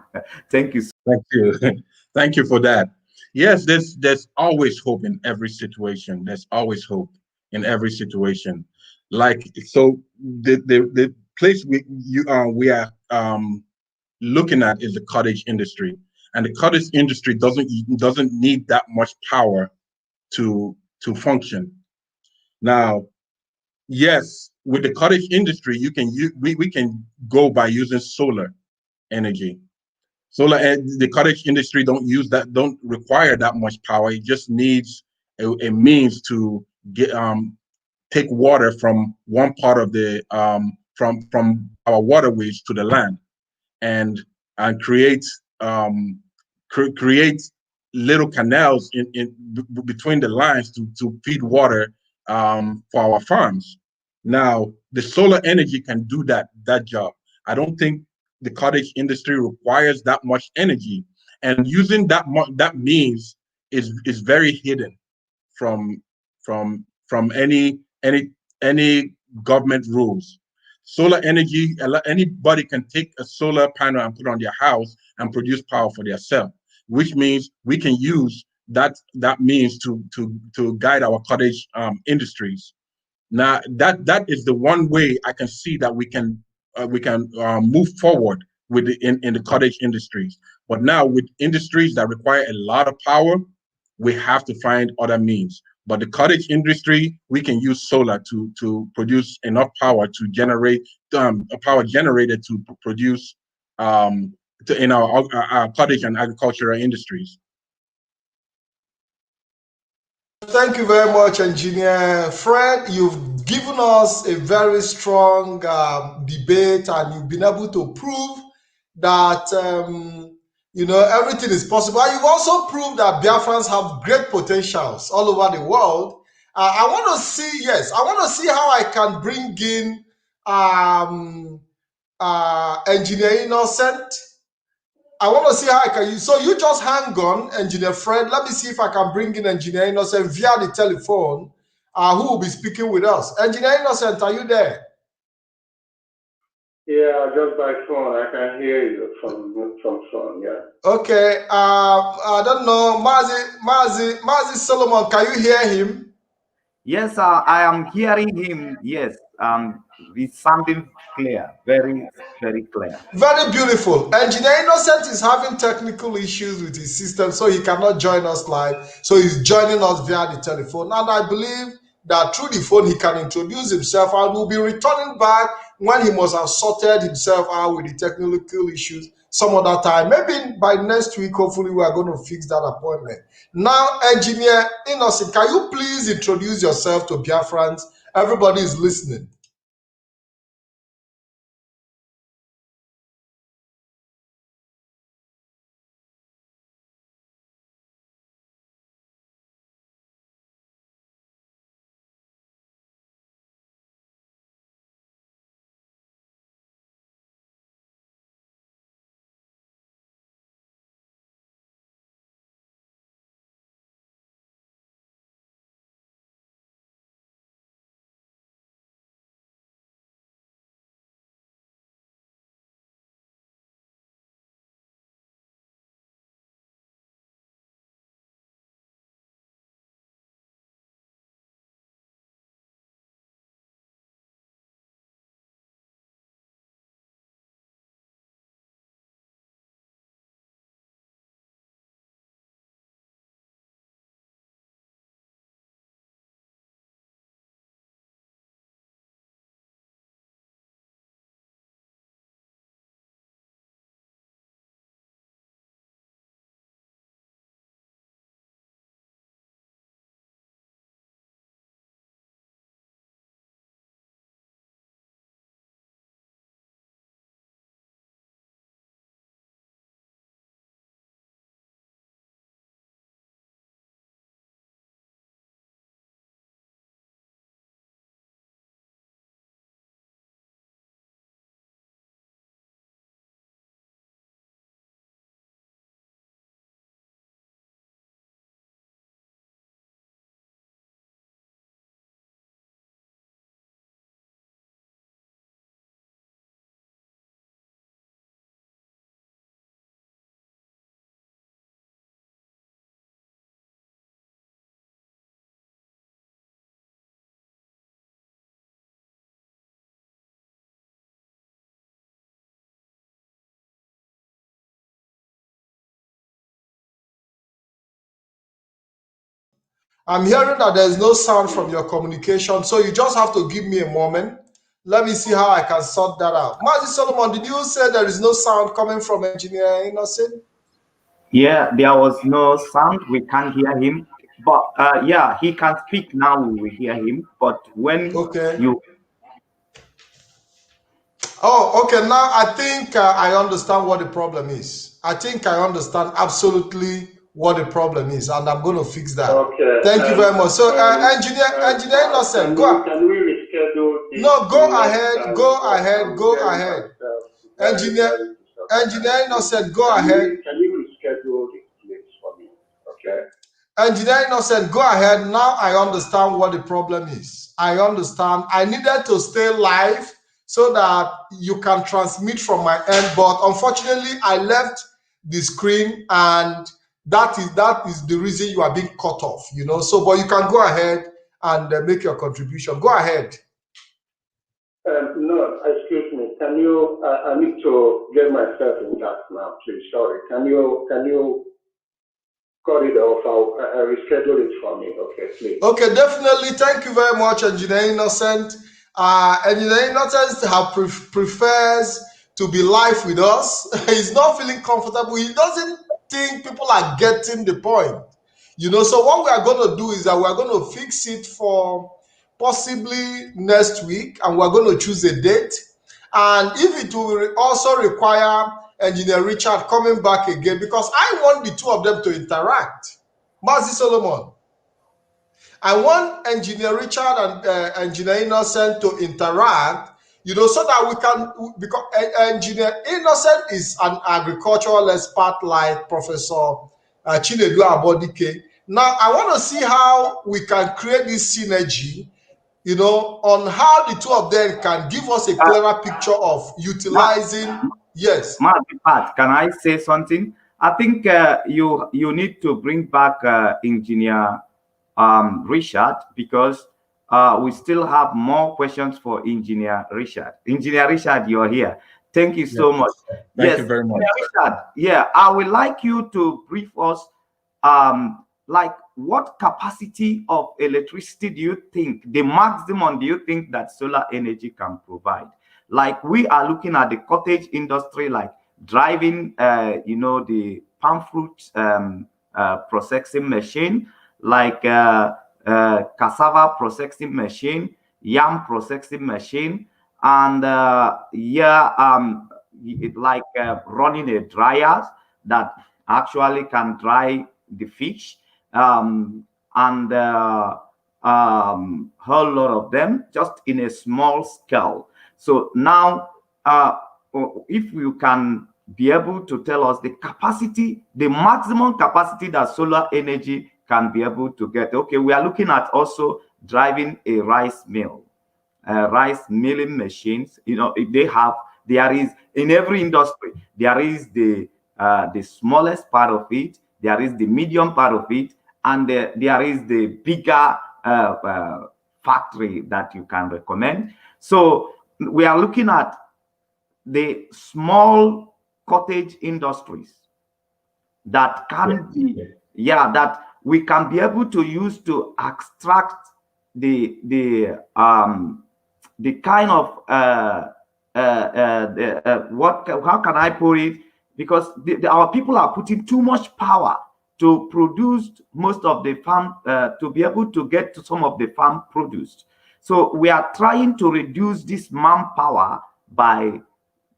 Thank you. Thank you. Thank you for that. Yes, there's always hope in every situation. There's always hope in every situation. Like, so the place we are looking at is the cottage industry, and the cottage industry doesn't need that much power to function. Now, yes, with the cottage industry, we can go by using solar energy. Solar, the cottage industry don't require that much power. It just needs a means to get take water from one part of the from our waterways to the land, and create create little canals in between the lines to feed water for our farms. Now, the solar energy can do that job. I don't think the cottage industry requires that much energy, and using that means is very hidden from any government rules. Solar energy, anybody can take a solar panel and put on their house and produce power for themselves, which means we can use that means to guide our cottage industries. Now, that is the one way I can see that we can move forward with in the cottage industries. But now, with industries that require a lot of power, we have to find other means. But the cottage industry, we can use solar to produce enough power to generate a power generated to produce in our cottage and agricultural industries. Thank you very much, Engineer Fred. You've given us a very strong debate, and you've been able to prove that everything is possible. And you've also proved that Biafrans have great potentials all over the world. I want to see, yes, I want to see how I can bring in Engineer Innocent. I want to see how I can use. So you just hang on, Engineer Fred. Let me see if I can bring in Engineer Innocent via the telephone, who will be speaking with us. Engineer Innocent, are you there? Yeah, just by phone. I can hear you from phone. Yeah. Okay. I don't know, Mazi Solomon. Can you hear him? Yes, I am hearing him. Yes, it's sounding clear, very, very clear. Very beautiful. Engineer Innocent is having technical issues with his system, so he cannot join us live. So he's joining us via the telephone. And I believe that through the phone, he can introduce himself and will be returning back when he must have sorted himself out with the technical issues some other time. Maybe by next week, hopefully, we are going to fix that appointment. Now, Engineer Innocent, can you please introduce yourself to Biafrans? Everybody is listening. I'm hearing that there's no sound from your communication, so you just have to give me a moment. Let me see how I can sort that out. Mazi Solomon, did you say there is no sound coming from Engineer Innocent? Yeah, there was no sound. We can't hear him. But yeah, he can speak now. We will hear him. But when Okay. you Oh, okay. Now I think I understand what the problem is. I think I understand absolutely what the problem is, and I'm going to fix that. Okay. Thank you very much. So, Engineer Innocent, go. Can we reschedule this? No, go ahead. Go ahead. Go ahead. Engineer Innocent, go ahead. Can you reschedule it, please, for me? Okay. Engineer Innocent, go ahead. Now I understand what the problem is. I understand. I needed to stay live so that you can transmit from my end, but unfortunately, I left the screen, and that is the reason you are being cut off. You know. So, but you can go ahead and make your contribution. Go ahead. No, excuse me. Can you? I need to get myself in that now, please. Sorry. Can you cut it off? I'll reschedule it for me. Okay, please. Okay, definitely. Thank you very much, Engineer Innocent. Engineer Innocent prefers to be live with us. He's not feeling comfortable. He doesn't think people are getting the point. You know, so what we are going to do is that we are going to fix it for possibly next week, and we're going to choose a date. And if it will also require Engineer Richard coming back again, because I want the two of them to interact. Mazi Solomon, I want Engineer Richard and Engineer Innocent to interact, you know, so that we can, because Engineer Innocent is an agricultural expert like Professor Chinedu Abodike. Now, I want to see how we can create this synergy, you know, on how the two of them can give us a clearer picture of utilizing, yes. Pat, can I say something? I think you need to bring back Engineer Richard, because we still have more questions for Engineer Richard. Engineer Richard, you're here. Thank you so much. Thank you very much. Richard, yeah, I would like you to brief us, like, what capacity of electricity do you think, the maximum do you think that solar energy can provide? Like, we are looking at the cottage industry, like driving, you know, the palm fruit processing machine, like cassava processing machine, yam processing machine, and like running a dryer that actually can dry the fish, and whole lot of them just in a small scale. So now, if you can be able to tell us the capacity, the maximum capacity that solar energy can be able to get. Okay, we are looking at also driving a rice mill, rice milling machines. You know, there is in every industry, there is the smallest part of it, there is the medium part of it, and there is the bigger factory that you can recommend. So we are looking at the small cottage industries that can be, that we can be able to use to extract the kind of how can I put it? Because our people are putting too much power to produce most of the farm, to be able to get to some of the farm produce. So we are trying to reduce this manpower by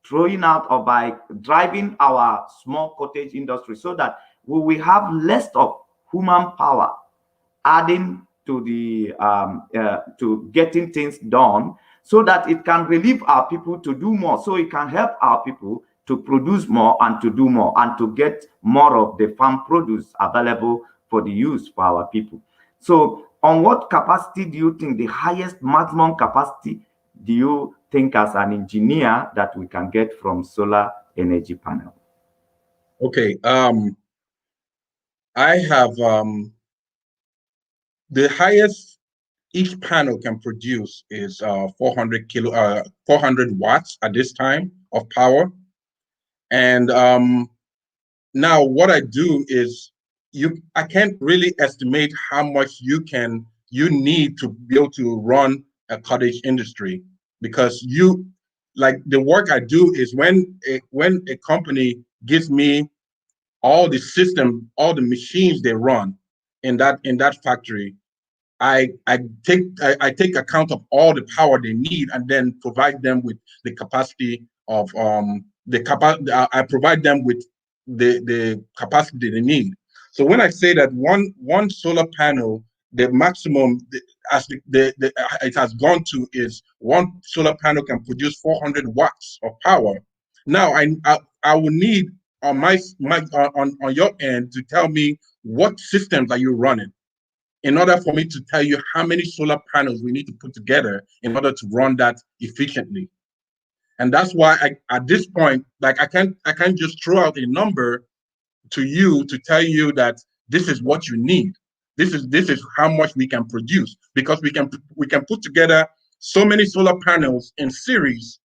throwing out or by driving our small cottage industry, so that we will have less of human power adding to the to getting things done, so that it can relieve our people to do more, so it can help our people to produce more and to do more and to get more of the farm produce available for the use for our people. So on what capacity do you think, the highest maximum capacity do you think as an engineer that we can get from solar energy panel? Okay, I have the highest each panel can produce is 400 watts at this time of power. And now what I do is I can't really estimate how much you need to be able to run a cottage industry, because like the work I do is when a company gives me all the system, all the machines they run in that factory, I take account of all the power they need and then provide them with the capacity of I provide them with the capacity they need. So when I say that one solar panel, the maximum as it has gone to is one solar panel can produce 400 watts of power. Now I will need on on your end to tell me what systems are you running in order for me to tell you how many solar panels we need to put together in order to run that efficiently. And that's why at this point, like I can't just throw out a number to you to tell you that this is what you need. This is how much we can produce, because we can put together so many solar panels in series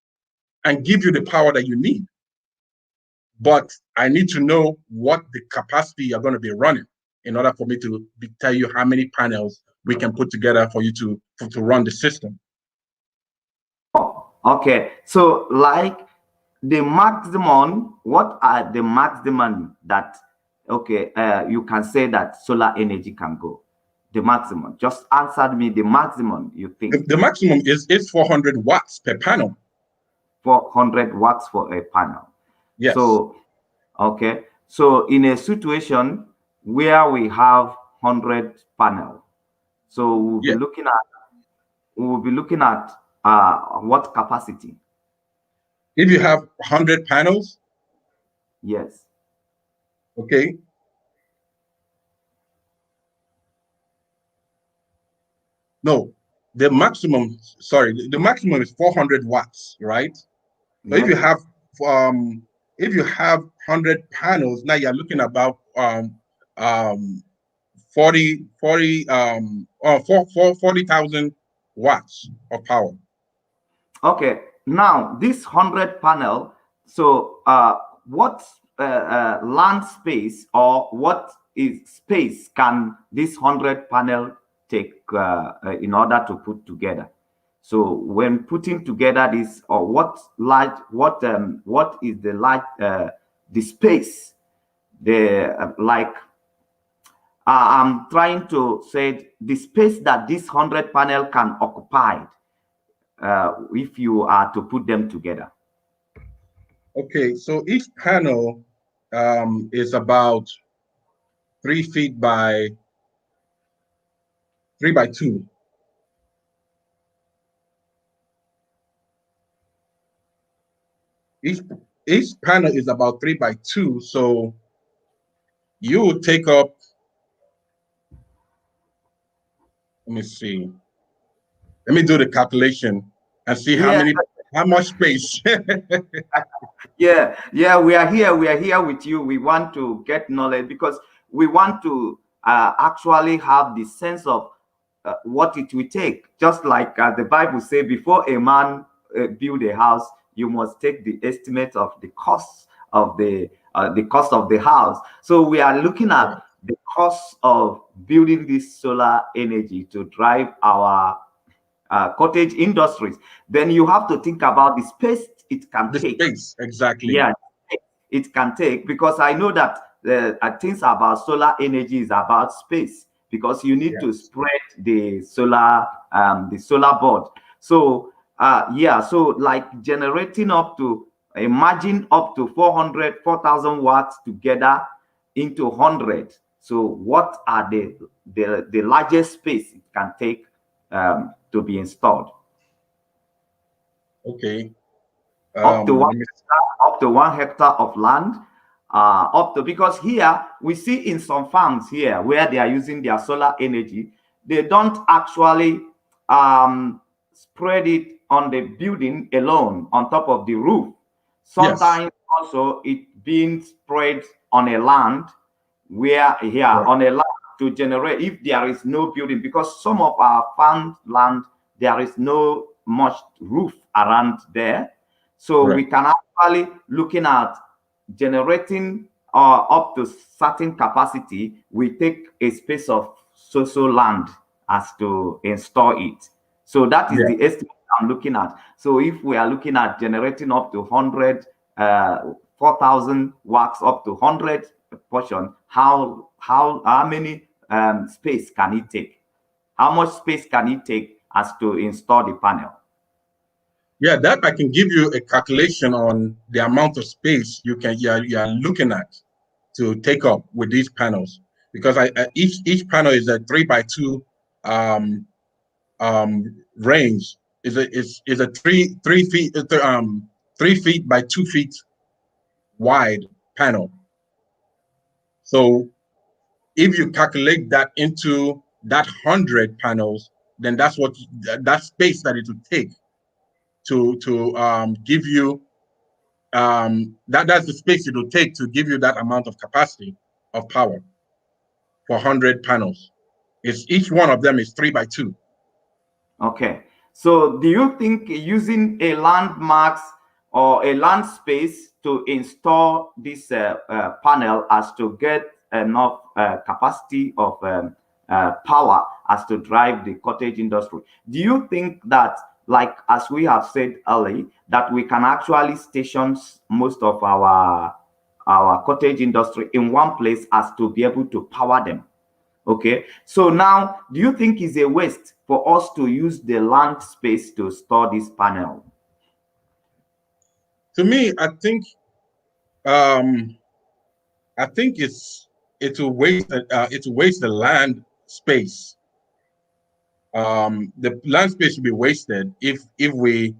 and give you the power that you need. But I need to know what the capacity you're going to be running in order for me to tell you how many panels we can put together for you to run the system. Okay, so like the maximum, what are the maximum that, okay, you can say that solar energy can go? The maximum, just answer me the maximum you think. The maximum is 400 watts per panel. 400 watts for a panel. Yes. So, okay. So in a situation where we have 100 panel, so we'll be looking at what capacity? If you have 100 panels? Yes. Okay. No, the maximum is 400 watts, right? So Yes. if you have 100 panels, now you're looking about 40,000 watts of power. Okay, now this 100 panel, so what land space or what is space can this 100 panel take in order to put together? So when putting together this, or what is the space, I'm trying to say the space that this 100 panel can occupy if you are to put them together. Okay, so each panel is about 3 feet by 3 by 2. Each panel is about 3 by 2, so you would take up, let me see. Let me do the calculation and see how much space. Yeah, we are here with you. We want to get knowledge because we want to actually have the sense of what it will take. Just like the Bible says, before a man build a house, you must take the estimate of the cost of the house. So we are looking at the cost of building this solar energy to drive our cottage industries. Then you have to think about the space it can take. Space, exactly. Yeah, it can take, because I know that things about solar energy is about space, because you need to spread the solar board. So so like generating up to, imagine up to 4,000 watts together into 100. So what are the largest space it can take to be installed? Okay. Up to 1 hectare of land, because here we see in some farms here where they are using their solar energy, they don't actually spread it on the building alone on top of the roof. Sometimes also it being spread on a land where on a land to generate, if there is no building, because some of our farm land there is no much roof around there. So we can actually looking at generating up to certain capacity, we take a space of so land as to install it. So that is Yeah. the estimate I'm looking at. So if we are looking at generating up to 100, 4,000 watts up to 100 portion, how many space can it take? How much space can it take as to install the panel? Yeah, that I can give you a calculation on the amount of space you are looking at to take up with these panels, because each panel is a 3x2 range, is a 3 feet by 2 feet wide panel. So if you calculate that into that 100 panels, then that's what that space that it would take to give you that's the space it will take to give you that amount of capacity of power for 100 panels. It's each one of them is 3x2. Okay. So do you think using a landmass or a land space to install this panel as to get enough capacity of power as to drive the cottage industry? Do you think that, like as we have said earlier, that we can actually station most of our cottage industry in one place as to be able to power them? Okay, so now do you think it's a waste for us to use the land space to store this panel? To me, um, I think it's a waste the land space. The land space should be wasted if we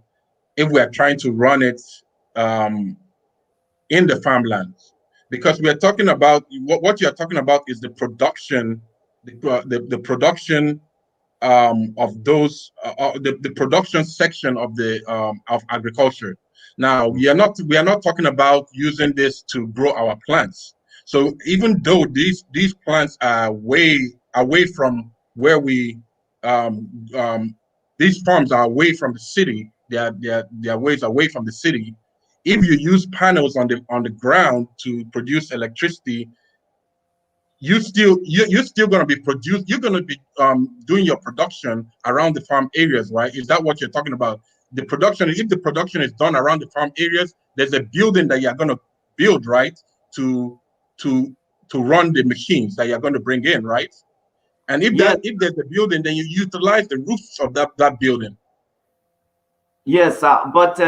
are trying to run it in the farmlands, because we are talking about what you are talking about is the production, the production of those the production section of the of agriculture. Now we are not talking about using this to grow our plants. So even though these plants are way away from where we these farms are away from the city, they are ways away from the city. If you use panels on the ground to produce electricity, you're still going to be you're going to be doing your production around the farm areas, right? Is that what you're talking about? The production, if the production is done around the farm areas, there's a building that you're going to build, right, to to run the machines that you're going to bring in, right? And if Yes, there's a building, then you utilize the roofs of that building. yes, but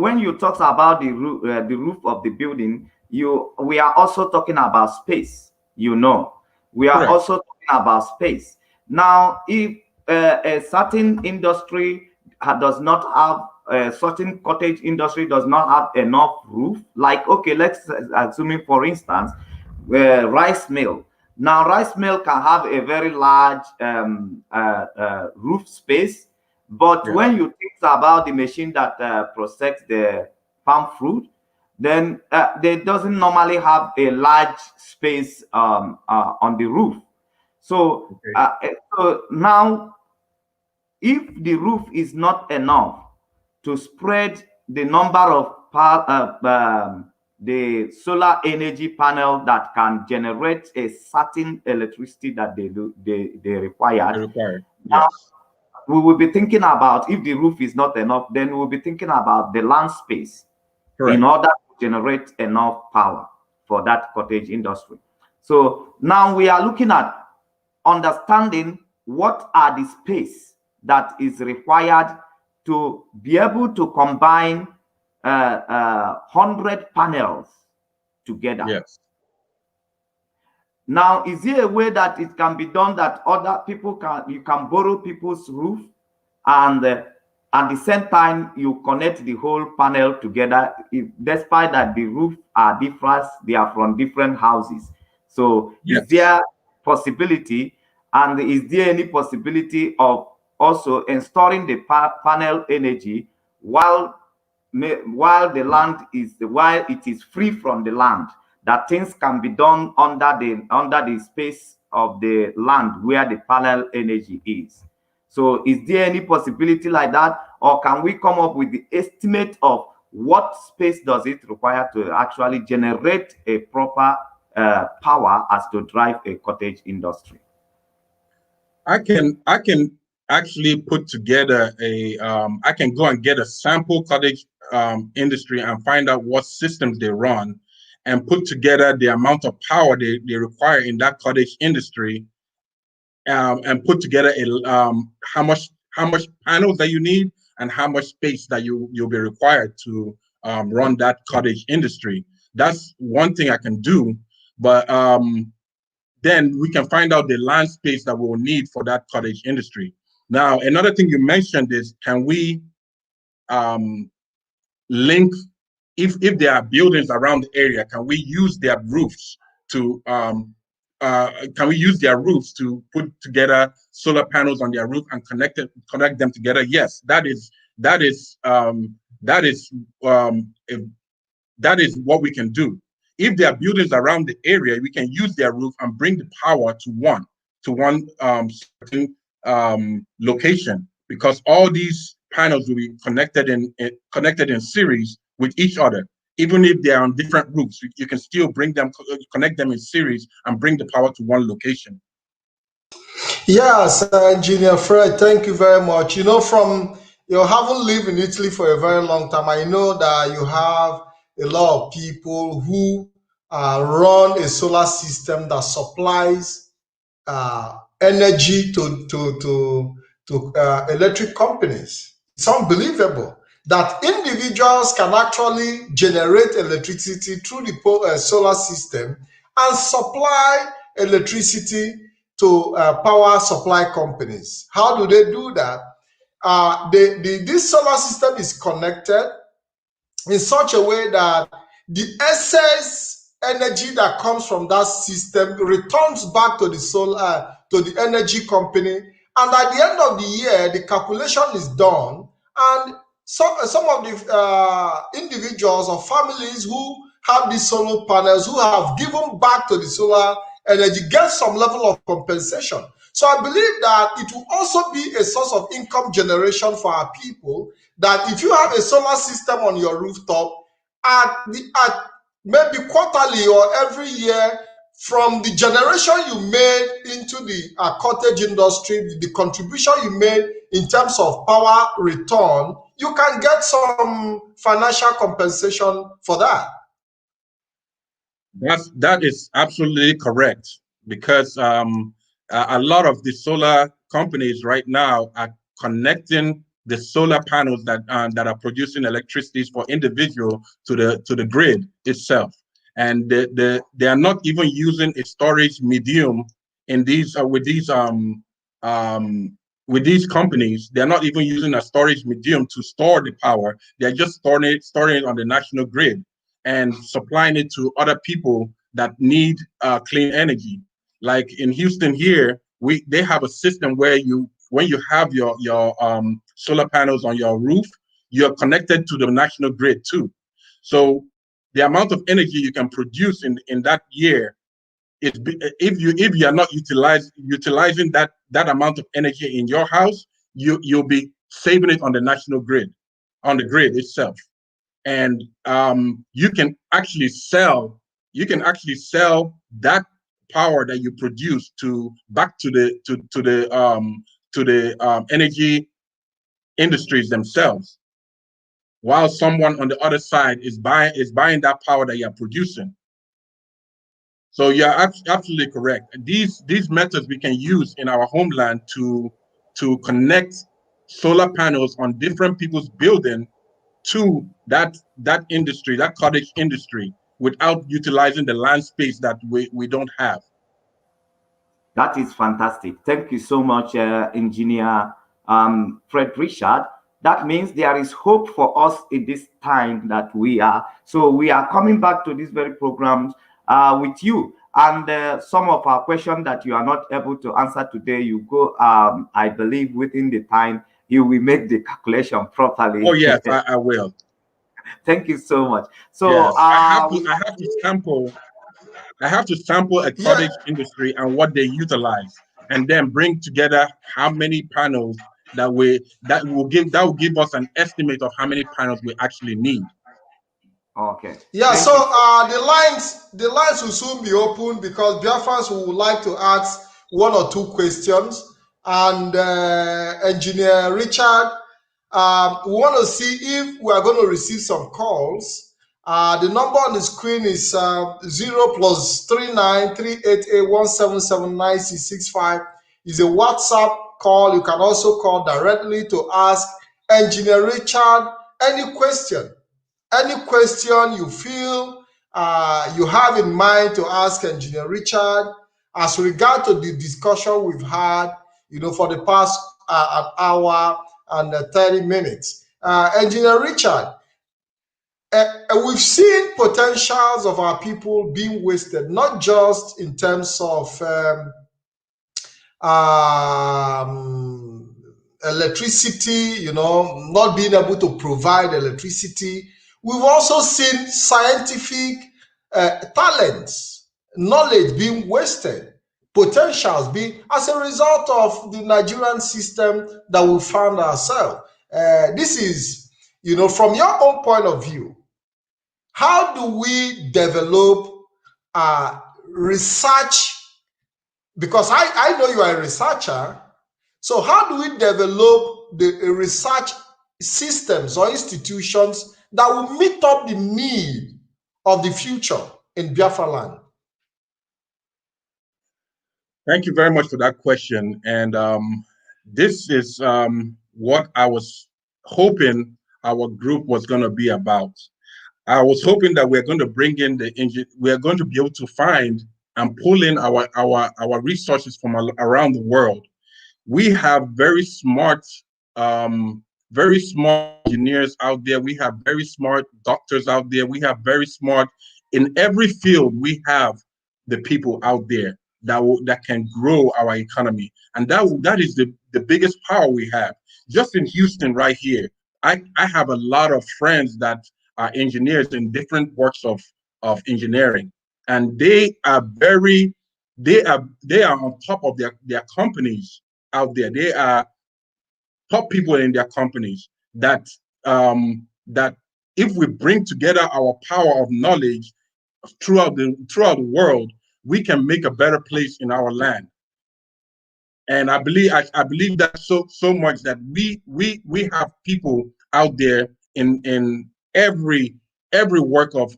when you talk about the roof of the building, we are also talking about space. We are Correct. also talking about space. Now, if a certain industry does not have a certain cottage industry does not have enough roof, like, okay, let's assume for instance, rice mill. Now, rice mill can have a very large roof space, but Yeah. when you think about the machine that processes the palm fruit, then they doesn't normally have a large space on the roof. So, Okay. so now, if the roof is not enough to spread the number of the solar energy panel that can generate a certain electricity that they require, Required. now Yes. we will be thinking about, if the roof is not enough, then we'll be thinking about the land space in Correct. order to generate enough power for that cottage industry. So now we are looking at understanding what are the space that is required to be able to combine 100 panels together. Yes. Now, is there a way that it can be done that other people you can borrow people's roof, and at the same time you connect the whole panel together, despite that the roof are different, they are from different houses? So Yes. is there possibility, and is there any possibility of also installing the panel energy while while it is free from the land, that things can be done under the space of the land where the panel energy is? So is there any possibility like that, or can we come up with the estimate of what space does it require to actually generate a proper power as to drive a cottage industry? I can actually put together a I can go and get a sample cottage industry and find out what systems they run and put together the amount of power they require in that cottage industry, and put together a how much panels that you need and how much space that you'll be required to run that cottage industry. That's one thing I can do, but then we can find out the land space that we will need for that cottage industry. Now, another thing you mentioned is, can we link, if there are buildings around the area, can we use their roofs to put together solar panels on their roof and connect them together? Yes, that is what we can do. If there are buildings around the area, we can use their roof and bring the power to one certain location, because all these panels will be connected in series with each other. Even if they are on different roofs, you can still connect them in series and bring the power to one location. Yes, Engineer Fred, thank you very much. From you haven't lived in Italy for a very long time, I know that you have a lot of people who run a solar system that supplies energy to electric companies. It's unbelievable that individuals can actually generate electricity through the solar system and supply electricity to power supply companies. How do they do that? This solar system is connected in such a way that the excess energy that comes from that system returns back to the solar to the energy company, and at the end of the year the calculation is done, and some of the individuals or families who have these solar panels, who have given back to the solar energy, get some level of compensation. So I believe that it will also be a source of income generation for our people, that if you have a solar system on your rooftop, at maybe quarterly or every year, from the generation you made into the cottage industry, the contribution you made in terms of power return, you can get some financial compensation for that. That is absolutely correct, because a lot of the solar companies right now are connecting the solar panels that are producing electricity for individual to the grid itself, and they are not even using a storage medium in these with these companies. They're not even using a storage medium to store the power. They're just storing it on the national grid and supplying it to other people that need clean energy. Like in Houston here, they have a system where when you have your solar panels on your roof, you're connected to the national grid too. So the amount of energy you can produce in that year is, if you are not utilizing that amount of energy in your house, you'll be saving it on the national grid, on the grid itself. And you can actually sell that power that you produce back to the energy industries themselves, while someone on the other side is buying that power that you're producing. So you're absolutely correct. These methods we can use in our homeland to connect solar panels on different people's building to that industry, that cottage industry, without utilizing the land space that we don't have. That is fantastic. Thank you so much, Engineer Fred Richard. That means there is hope for us in this time that we are. So we are coming back to this very program with you. And some of our questions that you are not able to answer today, you go, I believe, within the time you will make the calculation properly. Oh yes, I will. Thank you so much. So yes, I have to sample a cottage industry and what they utilize, and then bring together how many panels that will give us an estimate of how many panels we actually need. Okay. Yeah, Thank so you. the lines will soon be open because Biafrans would like to ask one or two questions. And Engineer Richard, we want to see if we are going to receive some calls. The number on the screen is 0 + 393881779665. Is a WhatsApp call. You can also call directly to ask Engineer Richard any question. Any question you feel you have in mind to ask Engineer Richard as regard to the discussion we've had, for the past an hour and 30 minutes. Engineer Richard, we've seen potentials of our people being wasted, not just in terms of electricity, not being able to provide electricity. We've also seen scientific talents, knowledge being wasted, potentials being as a result of the Nigerian system that we found ourselves. This is, from your own point of view, how do we develop research? Because I know you are a researcher. So how do we develop the research systems or institutions that will meet up the need of the future in Biafra land? Thank you very much for that question. And this is what I was hoping our group was going to be about. I was hoping that we're going to bring in we're going to be able to find and pull in our resources from around the world. We have very smart engineers out there. We have very smart doctors out there. We have very smart in every field. We have the people out there that can grow our economy, and that is the biggest power we have. Just in Houston, right here, I have a lot of friends that are engineers in different works of engineering, and they are on top of their companies out there. They are top people in their companies that if we bring together our power of knowledge throughout the world, we can make a better place in our land. And I believe that so much that we have people out there in every work of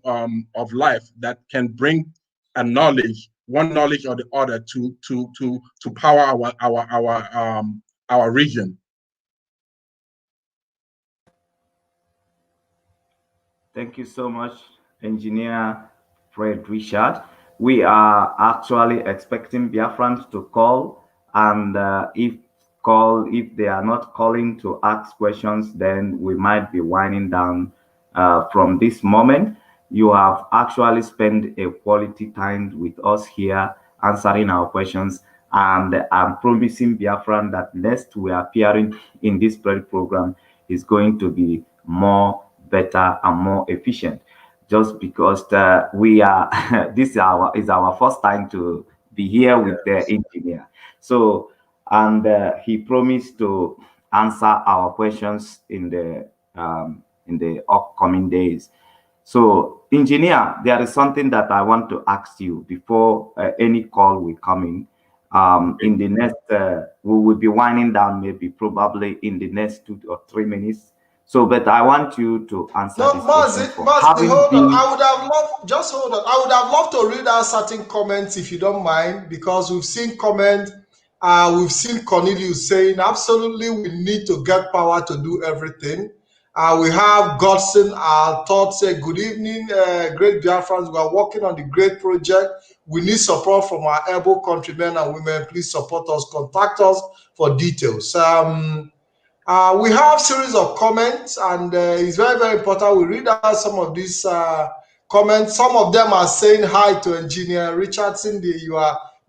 life that can bring one knowledge or the other to power our region. Thank you so much, Engineer Fred Richard. We are actually expecting Biafrans to call, and if they are not calling to ask questions, then we might be winding down from this moment. You have actually spent a quality time with us here answering our questions, and I'm promising Biafran that next we are appearing in this program is going to be more better and more efficient, just because we are this is our first time to be here with the engineer. So, and he promised to answer our questions in the upcoming days. So, engineer, there is something that I want to ask you before any call will come in. In the next, we will be winding down, maybe probably in the next 2 or 3 minutes. So, but I want you to answer this question. Hold on. I would have loved, just hold on. I would have loved to read out certain comments if you don't mind, because we've seen comment. We've seen Cornelius saying, absolutely, we need to get power to do everything. We have Godson, our thoughts say, good evening, great Biafrans. We are working on the great project. We need support from our able countrymen and women. Please support us, contact us for details. We have series of comments, and it's very, very important. We read out some of these comments. Some of them are saying hi to Engineer Richardson.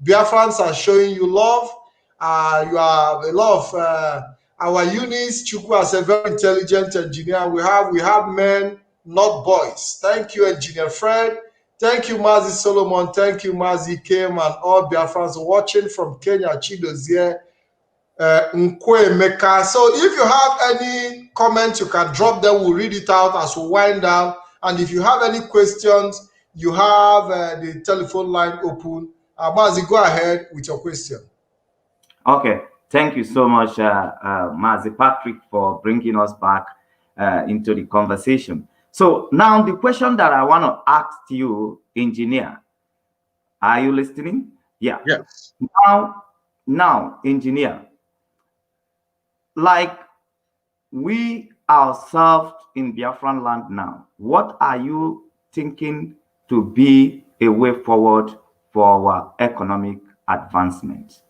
Biafrans are showing you love. You are a lot of our Eunice Chukwu as a very intelligent engineer. We have men, not boys. Thank you, Engineer Fred. Thank you, Mazi Solomon. Thank you, Mazi Kim, and all Biafrans watching from Kenya. Chidozie. Nkwemeka. So if you have any comments, you can drop them. We'll read it out as we wind down. And if you have any questions, you have the telephone line open. Mazi, go ahead with your question. Okay, thank you so much, Mazi Patrick, for bringing us back into the conversation. So now the question that I want to ask you, engineer, are you listening? Yeah. Yes. Now, engineer, like we ourselves in Biafran land now, what are you thinking to be a way forward for our economic advancement?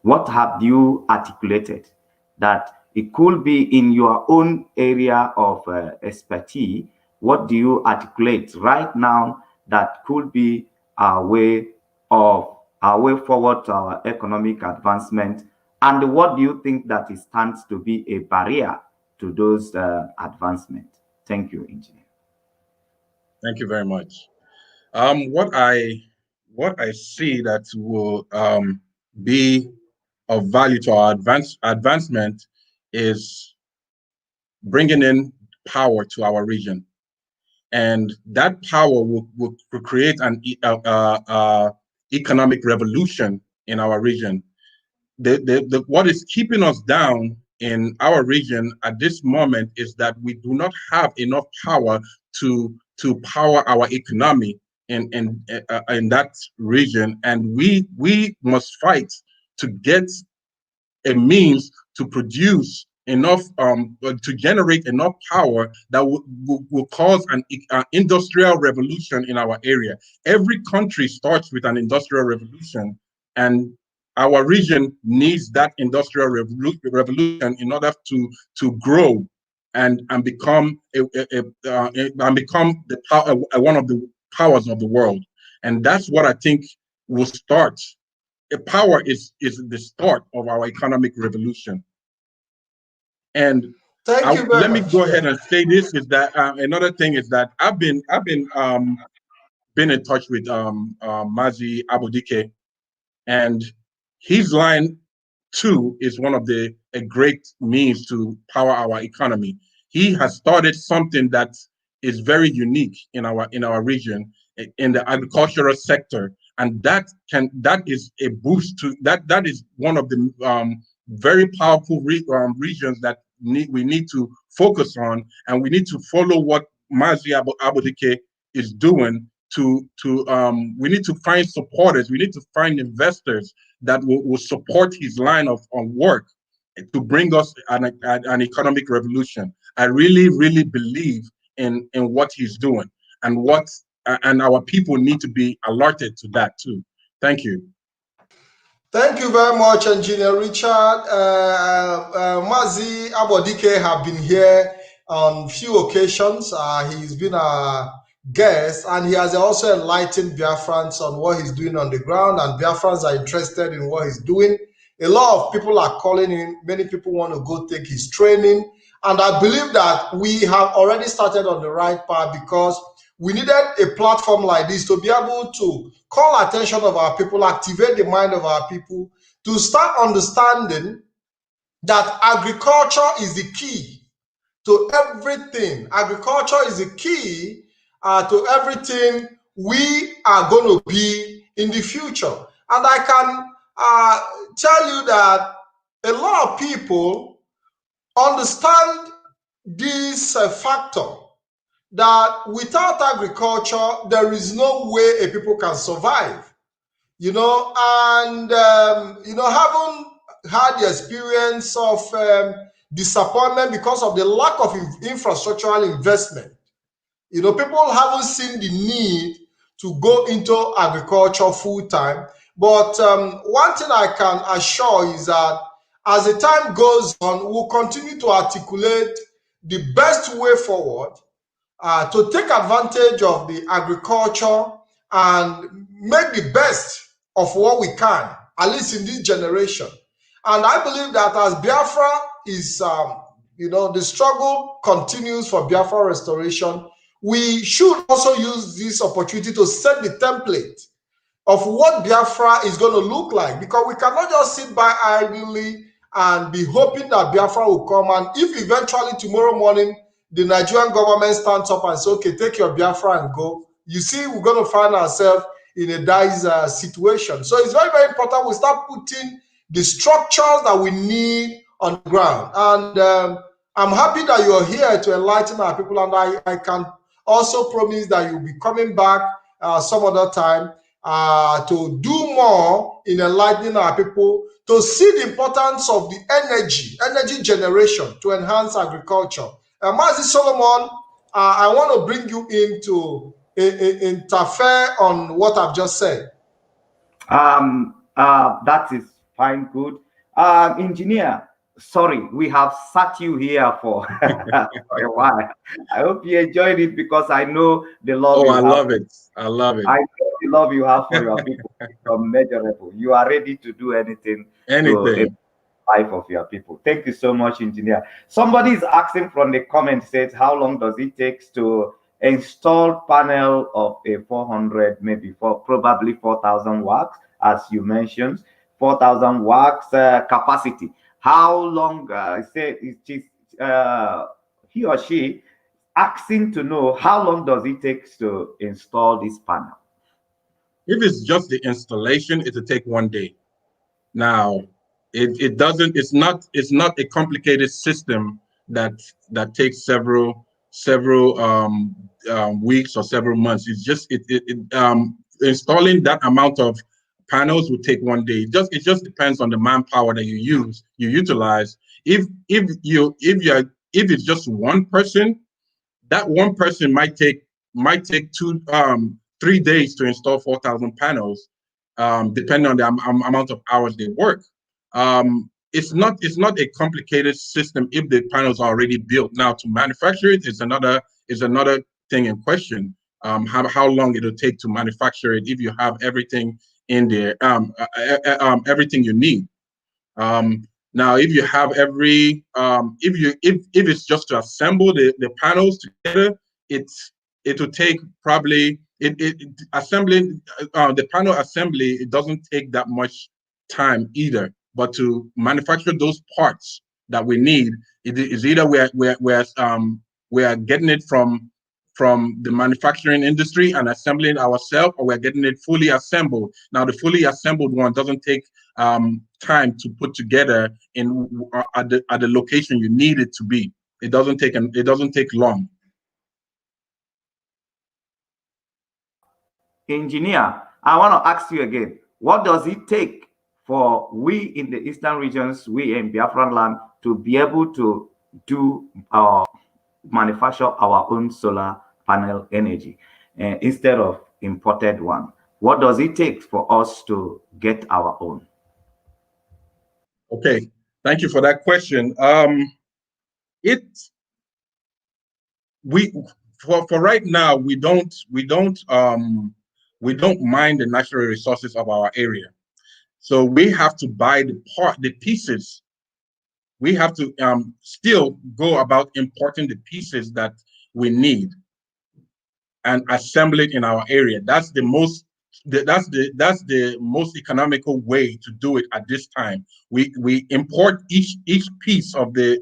What have you articulated that it could be in your own area of expertise? What do you articulate right now that could be our way forward to our economic advancement? And what do you think that it stands to be a barrier to those advancements? Thank you, engineer. Thank you very much. What I see that will be of value to our advancement is bringing in power to our region, and that power will create an economic revolution in our region. What is keeping us down in our region at this moment is that we do not have enough power to power our economy in that region, and we must fight to get a means to produce enough to generate enough power that will cause an industrial revolution in our area. Every country starts with an industrial revolution, and our region needs that industrial revolution in order to grow and become one of the powers of the world. And that's what I think will start. Power is the start of our economic revolution. And Thank you very let me much. go ahead and say this is that another thing is that I've been in touch with Mazi Abodike, and his line 2 is one of a great means to power our economy. He has started something that is very unique in our region in the agricultural sector, and that is a boost to that is one of the very powerful regions that we need to focus on, and we need to follow what Mazi Abodike is doing we need to find supporters, we need to find investors that will support his line of work to bring us an economic revolution. I really believe in what he's doing, and our people need to be alerted to that too. Thank you. Thank you very much, Engineer Richard. Mazi Abodike have been here on few occasions. He's been a guest, and he has also enlightened Biafrans on what he's doing on the ground, and Biafrans are interested in what he's doing. A lot of people are calling in. Many people want to go take his training, and I believe that we have already started on the right path, because we needed a platform like this to be able to call attention of our people, activate the mind of our people, to start understanding that agriculture is the key to everything. Agriculture is the key to everything we are going to be in the future. And I can tell you that a lot of people understand this factor, that without agriculture, there is no way a people can survive, and, haven't had the experience of disappointment because of the lack of infrastructural investment. People haven't seen the need to go into agriculture full time. But one thing I can assure is that as the time goes on, we'll continue to articulate the best way forward to take advantage of the agriculture and make the best of what we can, at least in this generation. And I believe that as Biafra is, the struggle continues for Biafra restoration, we should also use this opportunity to set the template of what Biafra is going to look like, because we cannot just sit by idly and be hoping that Biafra will come. And if eventually tomorrow morning the Nigerian government stands up and says, okay, take your Biafra and go, you see, we're going to find ourselves in a dire situation. So it's very, very important we start putting the structures that we need on the ground. And I'm happy that you're here to enlighten our people, and I can also promise that you'll be coming back some other time to do more in enlightening our people, to see the importance of the energy generation to enhance agriculture. Mazi Solomon, I want to bring you in to interfere on what I've just said. That is fine, good. Engineer, sorry, we have sat you here for, for a while. I hope you enjoyed it, because I know the love you have. Love it. I love it. I know the love you have for your people is unmeasurable. You are ready to do anything to life of your people. Thank you so much, engineer. Somebody is asking from the comment, says, how long does it take to install panel of a 400, maybe probably 4,000 watts, as you mentioned, 4,000 watts capacity? How long? Say it is he or she asking to know how long does it take to install this panel? If it's just the installation, it'll take 1 day. Now, it's not a complicated system that takes several weeks or several months. It's just installing that amount of panels will take 1 day. It just depends on the manpower that you utilize. If it's just one person, that one person might take 3 days to install 4,000 panels, depending on the amount of hours they work. It's not a complicated system if the panels are already built. Now, to manufacture it is another thing in question. How long it'll take to manufacture it if you have everything in there, everything you need. Now, if you have if it's just to assemble the panels together, it will take probably assembling the panel assembly. It doesn't take that much time either. But to manufacture those parts that we need, it is either we are getting it from the manufacturing industry and assembling ourselves, or we're getting it fully assembled. Now, the fully assembled one doesn't take time to put together at the location you need it to be. It doesn't take long. Engineer, I want to ask you again, what does it take for we in the eastern regions, we in Biafran land, to be able to do manufacture our own solar panel energy instead of imported one? What does it take for us to get our own? Okay, thank you for that question. For right now, we don't mine the natural resources of our area, so we have to buy the pieces. We have to still go about importing the pieces that we need and assemble it in our area. That's the most economical way to do it at this time. We import each piece of the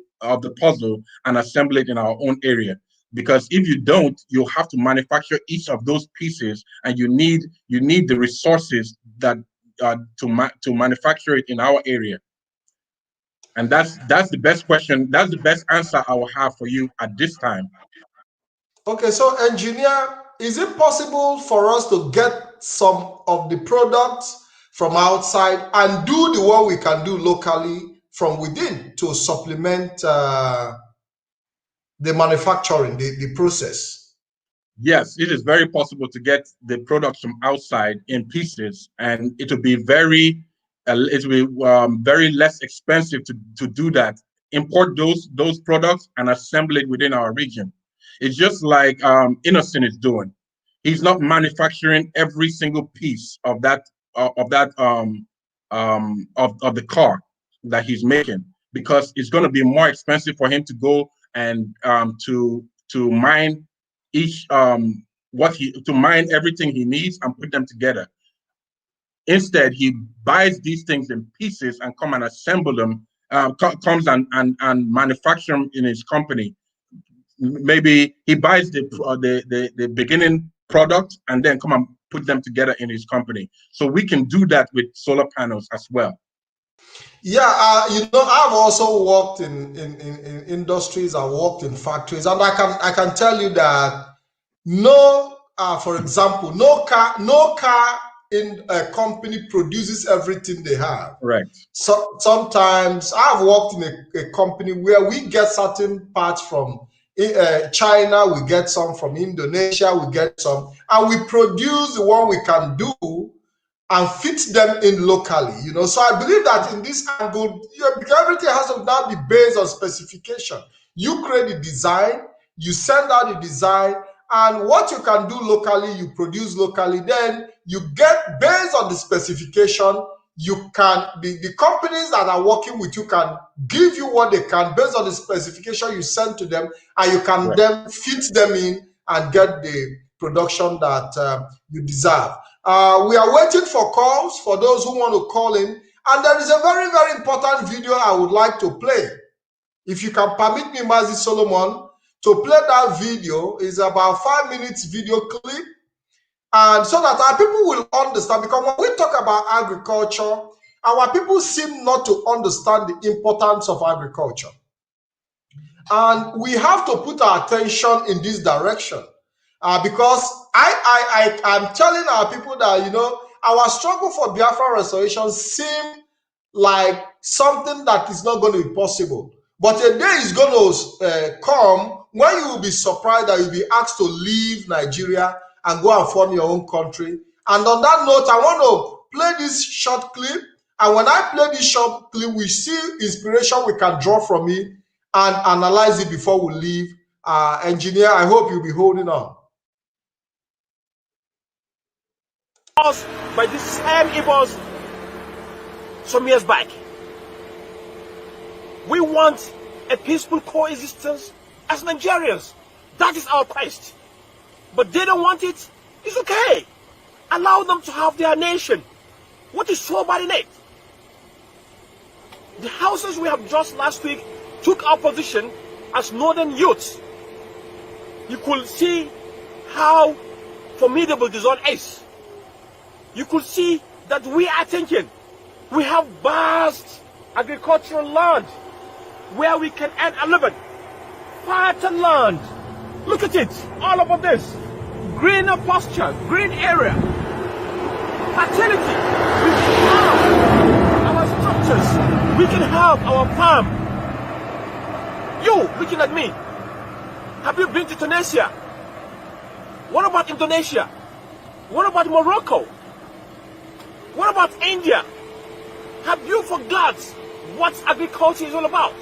puzzle and assemble it in our own area. Because if you don't, you'll have to manufacture each of those pieces, and you need the resources that to manufacture it in our area. And that's the best question. That's the best answer I will have for you at this time. Okay, so engineer, is it possible for us to get some of the products from outside and do the one we can do locally from within to supplement the manufacturing, the process? Yes, it is very possible to get the products from outside in pieces, and it will be very less expensive to do that. Import those products and assemble it within our region. It's just like Innocent is doing. He's not manufacturing every single piece of the car that he's making, because it's going to be more expensive for him to go and to mine to mine everything he needs and put them together. Instead, he buys these things in pieces and come and assemble them, comes and manufacture them in his company. maybe he buys the beginning product and then come and put them together in his company. So we can do that with solar panels as well. Yeah, you know, I've also worked in industries. I worked in factories, and I can tell you that no, for example, no car in a company produces everything they have. Right. So sometimes I've worked in a company where we get certain parts from China, we get some from Indonesia, we get some, and we produce the one we can do and fit them in locally, you know. So I believe that in this angle, because everything has to now be based on specification. You create the design, you send out the design, and what you can do locally, you produce locally. Then you get, based on the specification, you can, the companies that are working with you can give you what they can based on the specification you send to them, and you can then fit them in and get the production that you deserve. We are waiting for calls for those who want to call in, and there is a very, very important video I would like to play. If you can permit me, Mazi Solomon, to play that video. Is about 5 minutes video clip, and so that our people will understand, because when we talk about agriculture, our people seem not to understand the importance of agriculture, and we have to put our attention in this direction. Because I'm telling our people that, you know, our struggle for Biafra restoration seems like something that is not going to be possible. But a day is going to come when you will be surprised that you'll be asked to leave Nigeria and go and form your own country. And on that note, I want to play this short clip. And when I play this short clip, we see inspiration we can draw from it and analyze it before we leave. Engineer, I hope you'll be holding on. By the same Igbos some years back. We want a peaceful coexistence as Nigerians. That is our quest. But they don't want it. It's okay. Allow them to have their nation. What is so bad in it? The houses we have just last week took our position as northern youths. You could see how formidable the zone is. You could see that we are thinking we have vast agricultural land where we can earn a living. Fertile land. Look at it. All over this. Greener pasture, green area. Fertility. We can have our structures. We can have our farm. You, looking at me, have you been to Tunisia? What about Indonesia? What about Morocco? What about India? Have you forgot what agriculture is all about?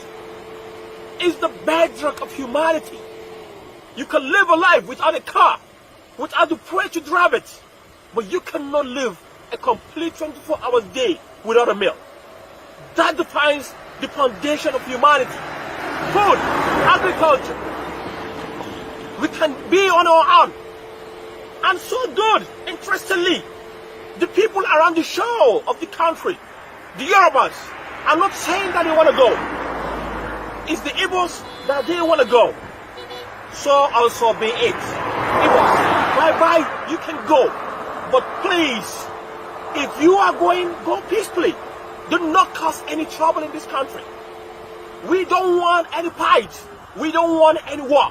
It's the bedrock of humanity. You can live a life without a car, without the prey to drive it, but you cannot live a complete 24-hour day without a meal. That defines the foundation of humanity. Food, agriculture. We can be on our own. And so good, interestingly, the people around the shore of the country, the Yorubas, are not saying that they want to go. It's the Igbos that they want to go. So also be it. Igbos, bye-bye, you can go. But please, if you are going, go peacefully. Do not cause any trouble in this country. We don't want any fight. We don't want any war.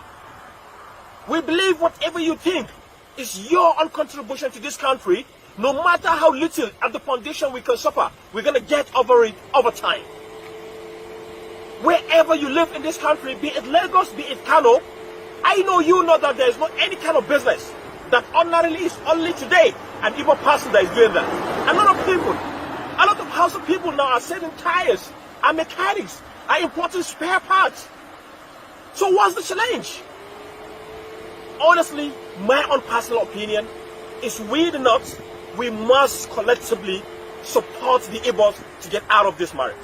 We believe whatever you think is your own contribution to this country. No matter how little at the foundation we can suffer, we're going to get over it over time. Wherever you live in this country, be it Lagos, be it Kano, I know you know that there is not any kind of business that ordinarily is only today an Igbo person that is doing that. A lot of Hausa people now are selling tires, are mechanics, are importing spare parts. So what's the challenge? Honestly, my own personal opinion is we must collectively support the Igbos to get out of this marriage.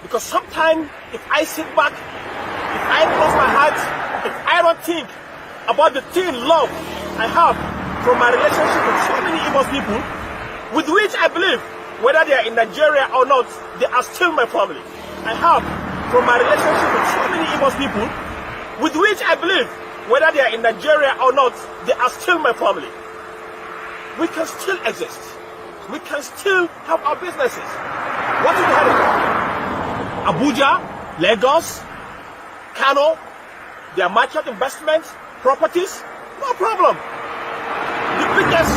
Because sometimes, if I sit back, if I close my heart, if I don't think about the thin love I have from my relationship with so many Igbo people, with which I believe, whether they are in Nigeria or not, they are still my family. I have, from my relationship with so many Igbo people, with which I believe, whether they are in Nigeria or not, they are still my family. We can still exist. We can still have our businesses. What is the headache? Abuja, Lagos, Kano, their market investments, properties, no problem. The biggest,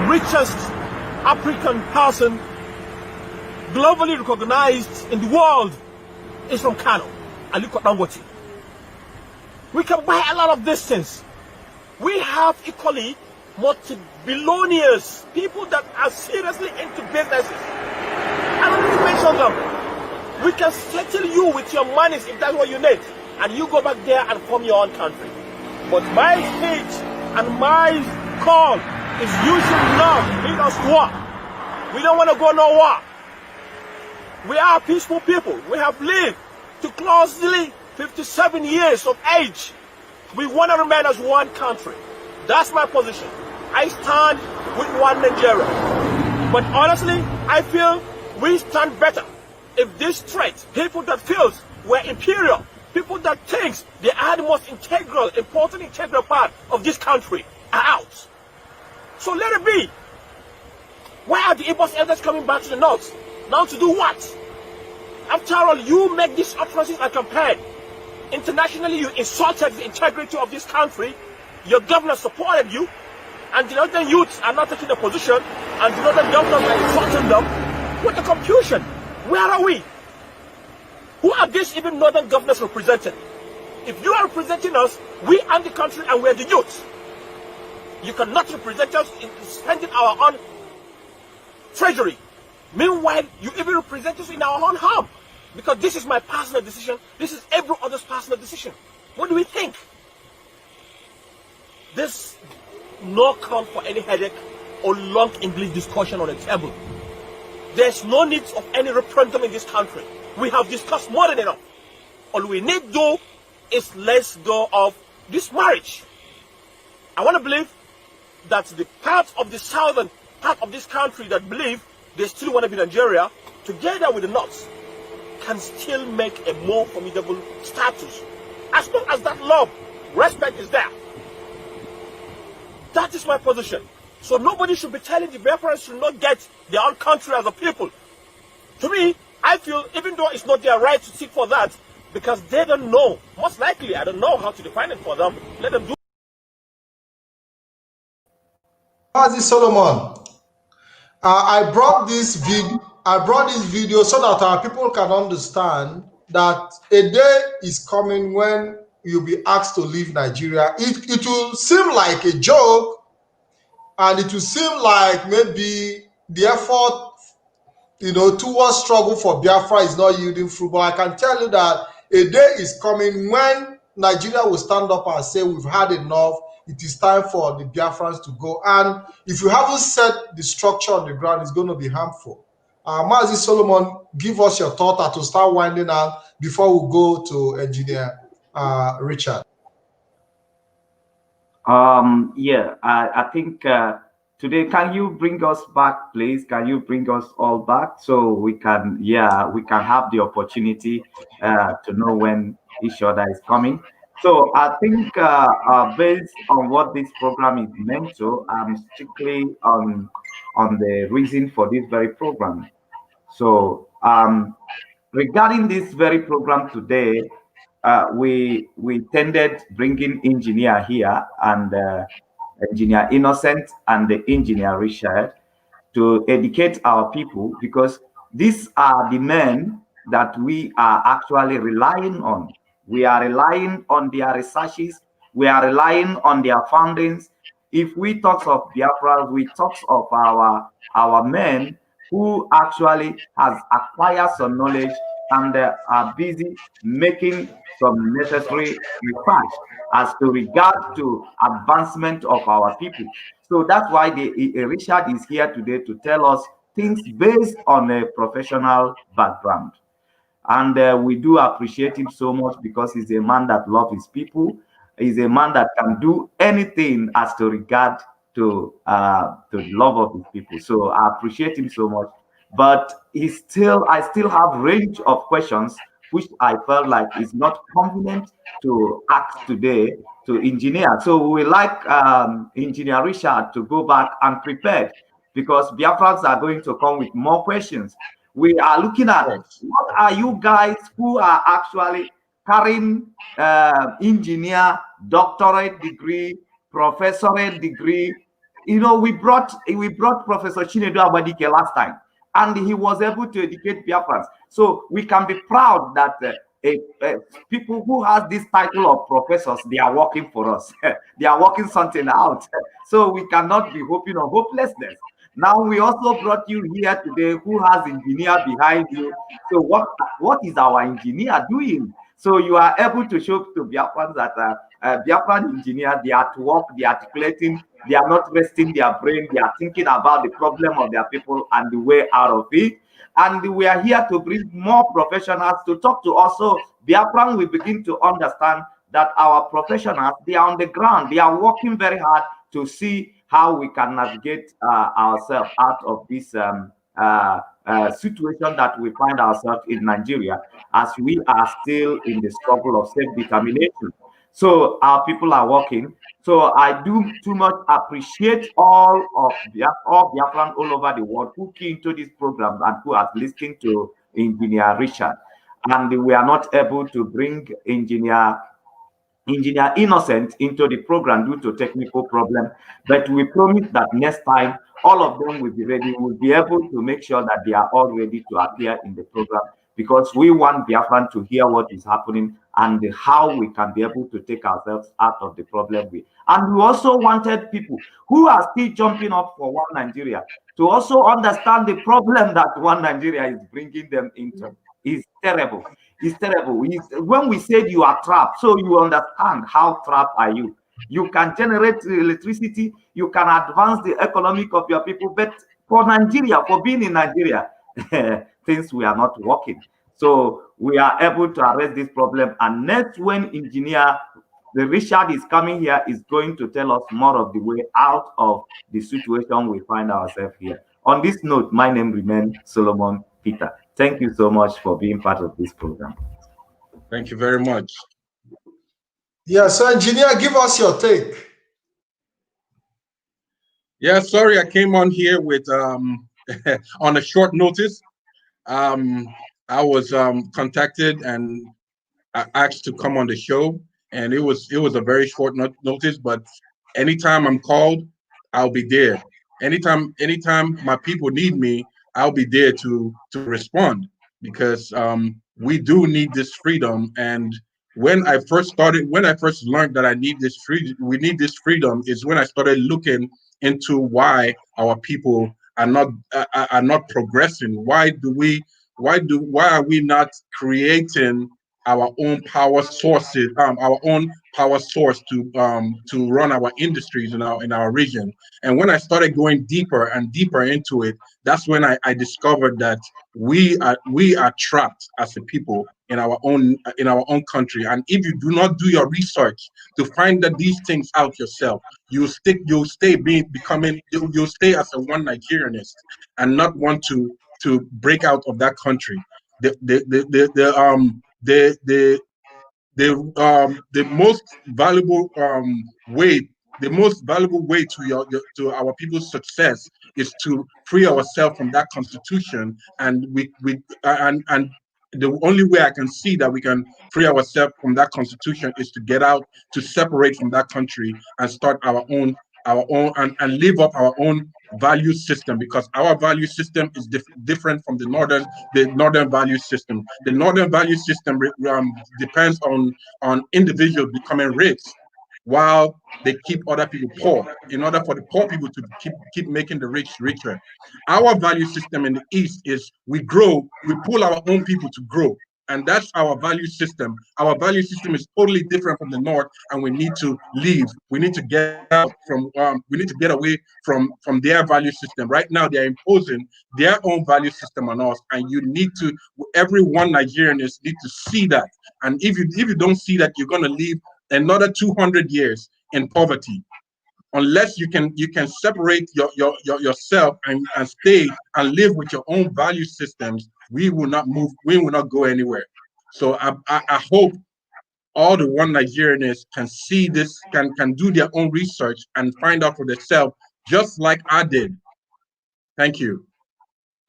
richest African person globally recognized in the world is from Kano, Aliko Dangote. We can buy a lot of these things. We have equally multi-billionaires, people that are seriously into businesses. I don't need to mention them. We can settle you with your monies if that's what you need, and you go back there and form your own country. But my speech and my call is you should not lead us to war. We don't want to go no war. We are peaceful people. We have lived to closely 57 years of age. We want to remain as one country. That's my position. I stand with one Nigeria. But honestly, I feel we stand better if this threat, people that feels we're imperial, people that thinks they are the most important integral part of this country are out. So let it be. Why are the Igbos elders coming back to the north? Now to do what? After all, you make these utterances a campaign. Internationally, you insulted the integrity of this country. Your governor supported you, and the northern youths are not taking the position, and the northern governors are insulting them. What a confusion! Where are we? Who are these even northern governors representing? If you are representing us, we are the country and we are the youth. You cannot represent us in spending our own treasury. Meanwhile, you even represent us in our own home. Because this is my personal decision. This is every other's personal decision. What do we think? There's no ground for any headache or long English discussion on the table. There's no need of any referendum in this country. We have discussed more than enough. All we need to do is let's go of this marriage. I want to believe that the part of the southern part of this country that believe they still want to be Nigeria, together with the North, can still make a more formidable status. As long as that love, respect is there. That is my position. So nobody should be telling the Biafrans should not get their own country as a people. To me, I feel even though it's not their right to seek for that, because they don't know, most likely I don't know how to define it for them, let them do. Mazi Solomon, I brought this video so that our people can understand that a day is coming when you'll be asked to leave Nigeria. It will seem like a joke, and it will seem like maybe the effort, towards struggle for Biafra is not yielding fruit. But I can tell you that a day is coming when Nigeria will stand up and say, we've had enough. It is time for the Biafrans to go. And if you haven't set the structure on the ground, it's going to be harmful. Mazi Solomon, give us your thought to start winding out before we go to Engineer Richard. I think today, can you bring us back, please? Can you bring us all back so we can have the opportunity to know when each other is coming. So I think based on what this program is meant to, I'm strictly on the reason for this very program. So regarding this very program today, we intended bringing engineer here and Engineer Innocent and the Engineer Richard to educate our people, because these are the men that we are actually relying on. We are relying on their researches. We are relying on their findings. If we talk of Biafra, we talk of our men who actually has acquired some knowledge and are busy making some necessary research as to regard to advancement of our people. So that's why Richard is here today to tell us things based on a professional background. And we do appreciate him so much because he's a man that loves his people. He's a man that can do anything as to regard to the love of his people. So I appreciate him so much. But I still have range of questions which I felt like is not convenient to ask today to engineer. So we like Engineer Richard to go back and prepare, because Biafrans are going to come with more questions. We are looking at what are you guys who are actually carrying engineer, doctorate degree, professorate degree. You know, we brought Professor Chinedu Abadike last time, and he was able to educate Biafrans. So we can be proud that people who has this title of professors, they are working for us. They are working something out. So we cannot be hoping on hopelessness. Now we also brought you here today who has engineer behind you. So what is our engineer doing? So you are able to show to Biafrans that Biafran engineers, they are to work, they are articulating, they are not resting their brain, they are thinking about the problem of their people and the way out of it. And we are here to bring more professionals to talk to us. So Biafran will begin to understand that our professionals, they are on the ground, they are working very hard to see how we can navigate ourselves out of this situation that we find ourselves in Nigeria, as we are still in the struggle of self-determination. So our people are working. So I do too much appreciate all Biafran all over the world who came into this program and who are listening to Engineer Richard. And we are not able to bring Engineer Innocent into the program due to technical problem, but we promise that next time all of them will be ready. We'll be able to make sure that they are all ready to appear in the program, because we want Biafran to hear what is happening and how we can be able to take ourselves out of the problem. And we also wanted people who are still jumping up for One Nigeria to also understand the problem that One Nigeria is bringing them into. Is terrible. It's terrible. When we said you are trapped, so you understand how trapped are you. You can generate electricity, you can advance the economic of your people, but for Nigeria, for being in Nigeria, things we are not working. So we are able to address this problem. And next, when Engineer Richard is coming here, is going to tell us more of the way out of the situation we find ourselves here. On this note, my name remains Solomon Peter. Thank you so much for being part of this program. Thank you very much. Yeah, so engineer, give us your take. Yeah, sorry, I came on here with on a short notice. I was contacted and asked to come on the show, and it was a very short notice. But anytime I'm called, I'll be there. Anytime my people need me, I'll be there to respond, because we do need this freedom. And when I first learned that we need this freedom, is when I started looking into why our people are not progressing. Why are we not creating our own power sources, our own power source to run our industries in our region? And when I started going deeper and deeper into it, that's when I discovered that we are trapped as a people in our own country. And if you do not do your research to find that these things out yourself, you'll stay as a one Nigerianist and not want to break out of that country. The most valuable way to our people's success is to free ourselves from that constitution. And and the only way I can see that we can free ourselves from that constitution is to get out, to separate from that country and start our own and live up our own value system, because our value system is different from the northern value system. The northern value system depends on individuals becoming rich while they keep other people poor, in order for the poor people to keep making the rich richer. Our value system in the East is we pull our own people to grow. And that's our value system. Our value system is totally different from the North, and we need to leave. We need to get out from. We need to get away from their value system. Right now, they are imposing their own value system on us, and you need to. Every one Nigerian need to see that. And if you don't see that, you're going to live another 200 years in poverty, unless you can separate yourself and stay and live with your own value systems. We will not move. We will not go anywhere. So I hope all the one Nigerians can see this, can do their own research and find out for themselves, just like I did. Thank you.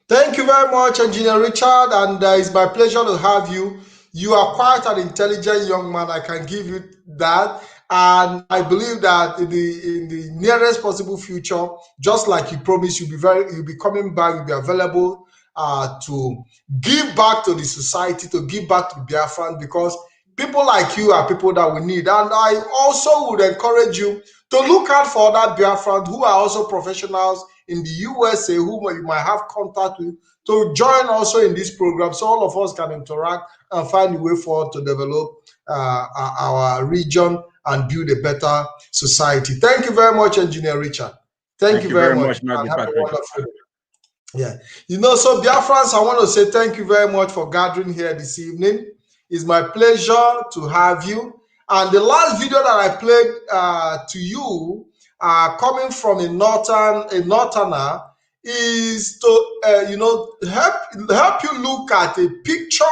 Thank you very much, Engineer Richard, and it's my pleasure to have you. You are quite an intelligent young man, I can give you that. And I believe that in the nearest possible future, just like you promised, you'll be coming back, you'll be available to give back to the society, to give back to Biafran, because people like you are people that we need. And I also would encourage you to look out for other Biafrans who are also professionals in the USA, whom you might have contact with, to join also in this program, so all of us can interact and find a way forward to develop our region and build a better society. Thank you very much, Engineer Richard. Thank you very much. And have a wonderful day. Yeah. So Biafrans, I want to say thank you very much for gathering here this evening. It's my pleasure to have you. And the last video that I played to you, coming from a northerner, is to help you look at a picture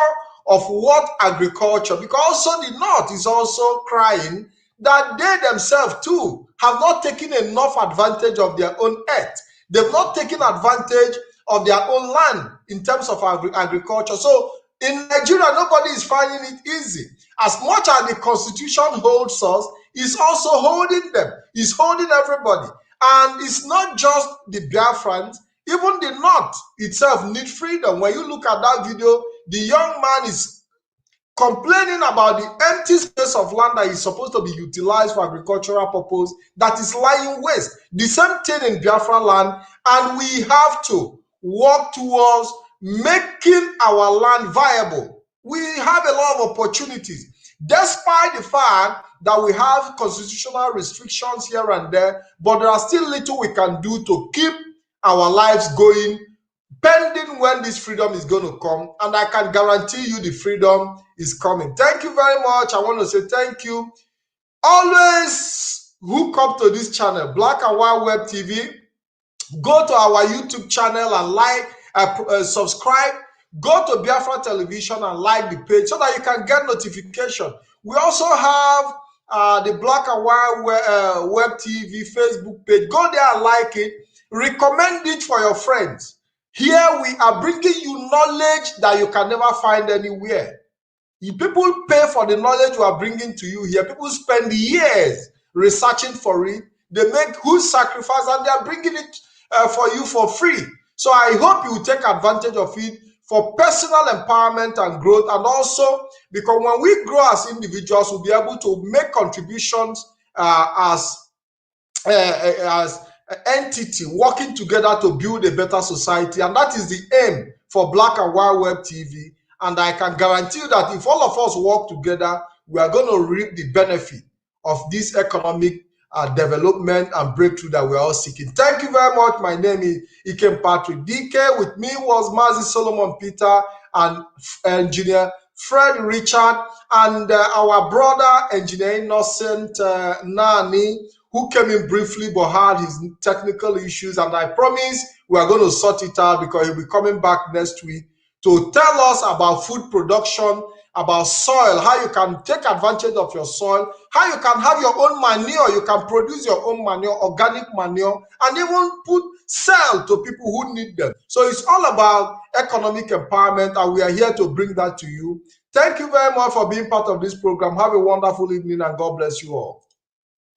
of what agriculture, because also the North is also crying that they themselves too have not taken enough advantage of their own earth. They've not taken advantage of their own land in terms of agriculture. So in Nigeria, nobody is finding it easy. As much as the Constitution holds us, it's also holding them. It's holding everybody. And it's not just the Biafrans. Even the North itself needs freedom. When you look at that video, the young man is complaining about the empty space of land that is supposed to be utilized for agricultural purpose that is lying waste. The same thing in Biafra land, and we have to work towards making our land viable. We have a lot of opportunities, despite the fact that we have constitutional restrictions here and there, but there are still little we can do to keep our lives going, pending when this freedom is going to come. And I can guarantee you the freedom is coming. Thank you very much. I want to say thank you. Always hook up to this channel, Black and White Web TV. Go to our YouTube channel and like, subscribe. Go to Biafra Television and like the page so that you can get notification. We also have the Black and White Web TV Facebook page. Go there and like it. Recommend it for your friends. Here we are bringing you knowledge that you can never find anywhere. People pay for the knowledge we are bringing to you here. People spend years researching for it. They make huge sacrifice and they are bringing it for you for free. So I hope you will take advantage of it for personal empowerment and growth, and also because when we grow as individuals, we'll be able to make contributions as entity working together to build a better society. And that is the aim for Black and White Web TV. And I can guarantee you that if all of us work together, we are going to reap the benefit of this economic development and breakthrough that we are all seeking. Thank you very much. My name is Ikem Patrick DK. With me was Mazi Solomon Peter and Engineer Fred Richard, and our brother Engineer Innocent Nani, who came in briefly but had his technical issues. And I promise we are going to sort it out because he'll be coming back next week to tell us about food production, about soil, how you can take advantage of your soil, how you can have your own manure, you can produce your own manure, organic manure, and even sell to people who need them. So it's all about economic empowerment, and we are here to bring that to you. Thank you very much for being part of this program. Have a wonderful evening, and God bless you all.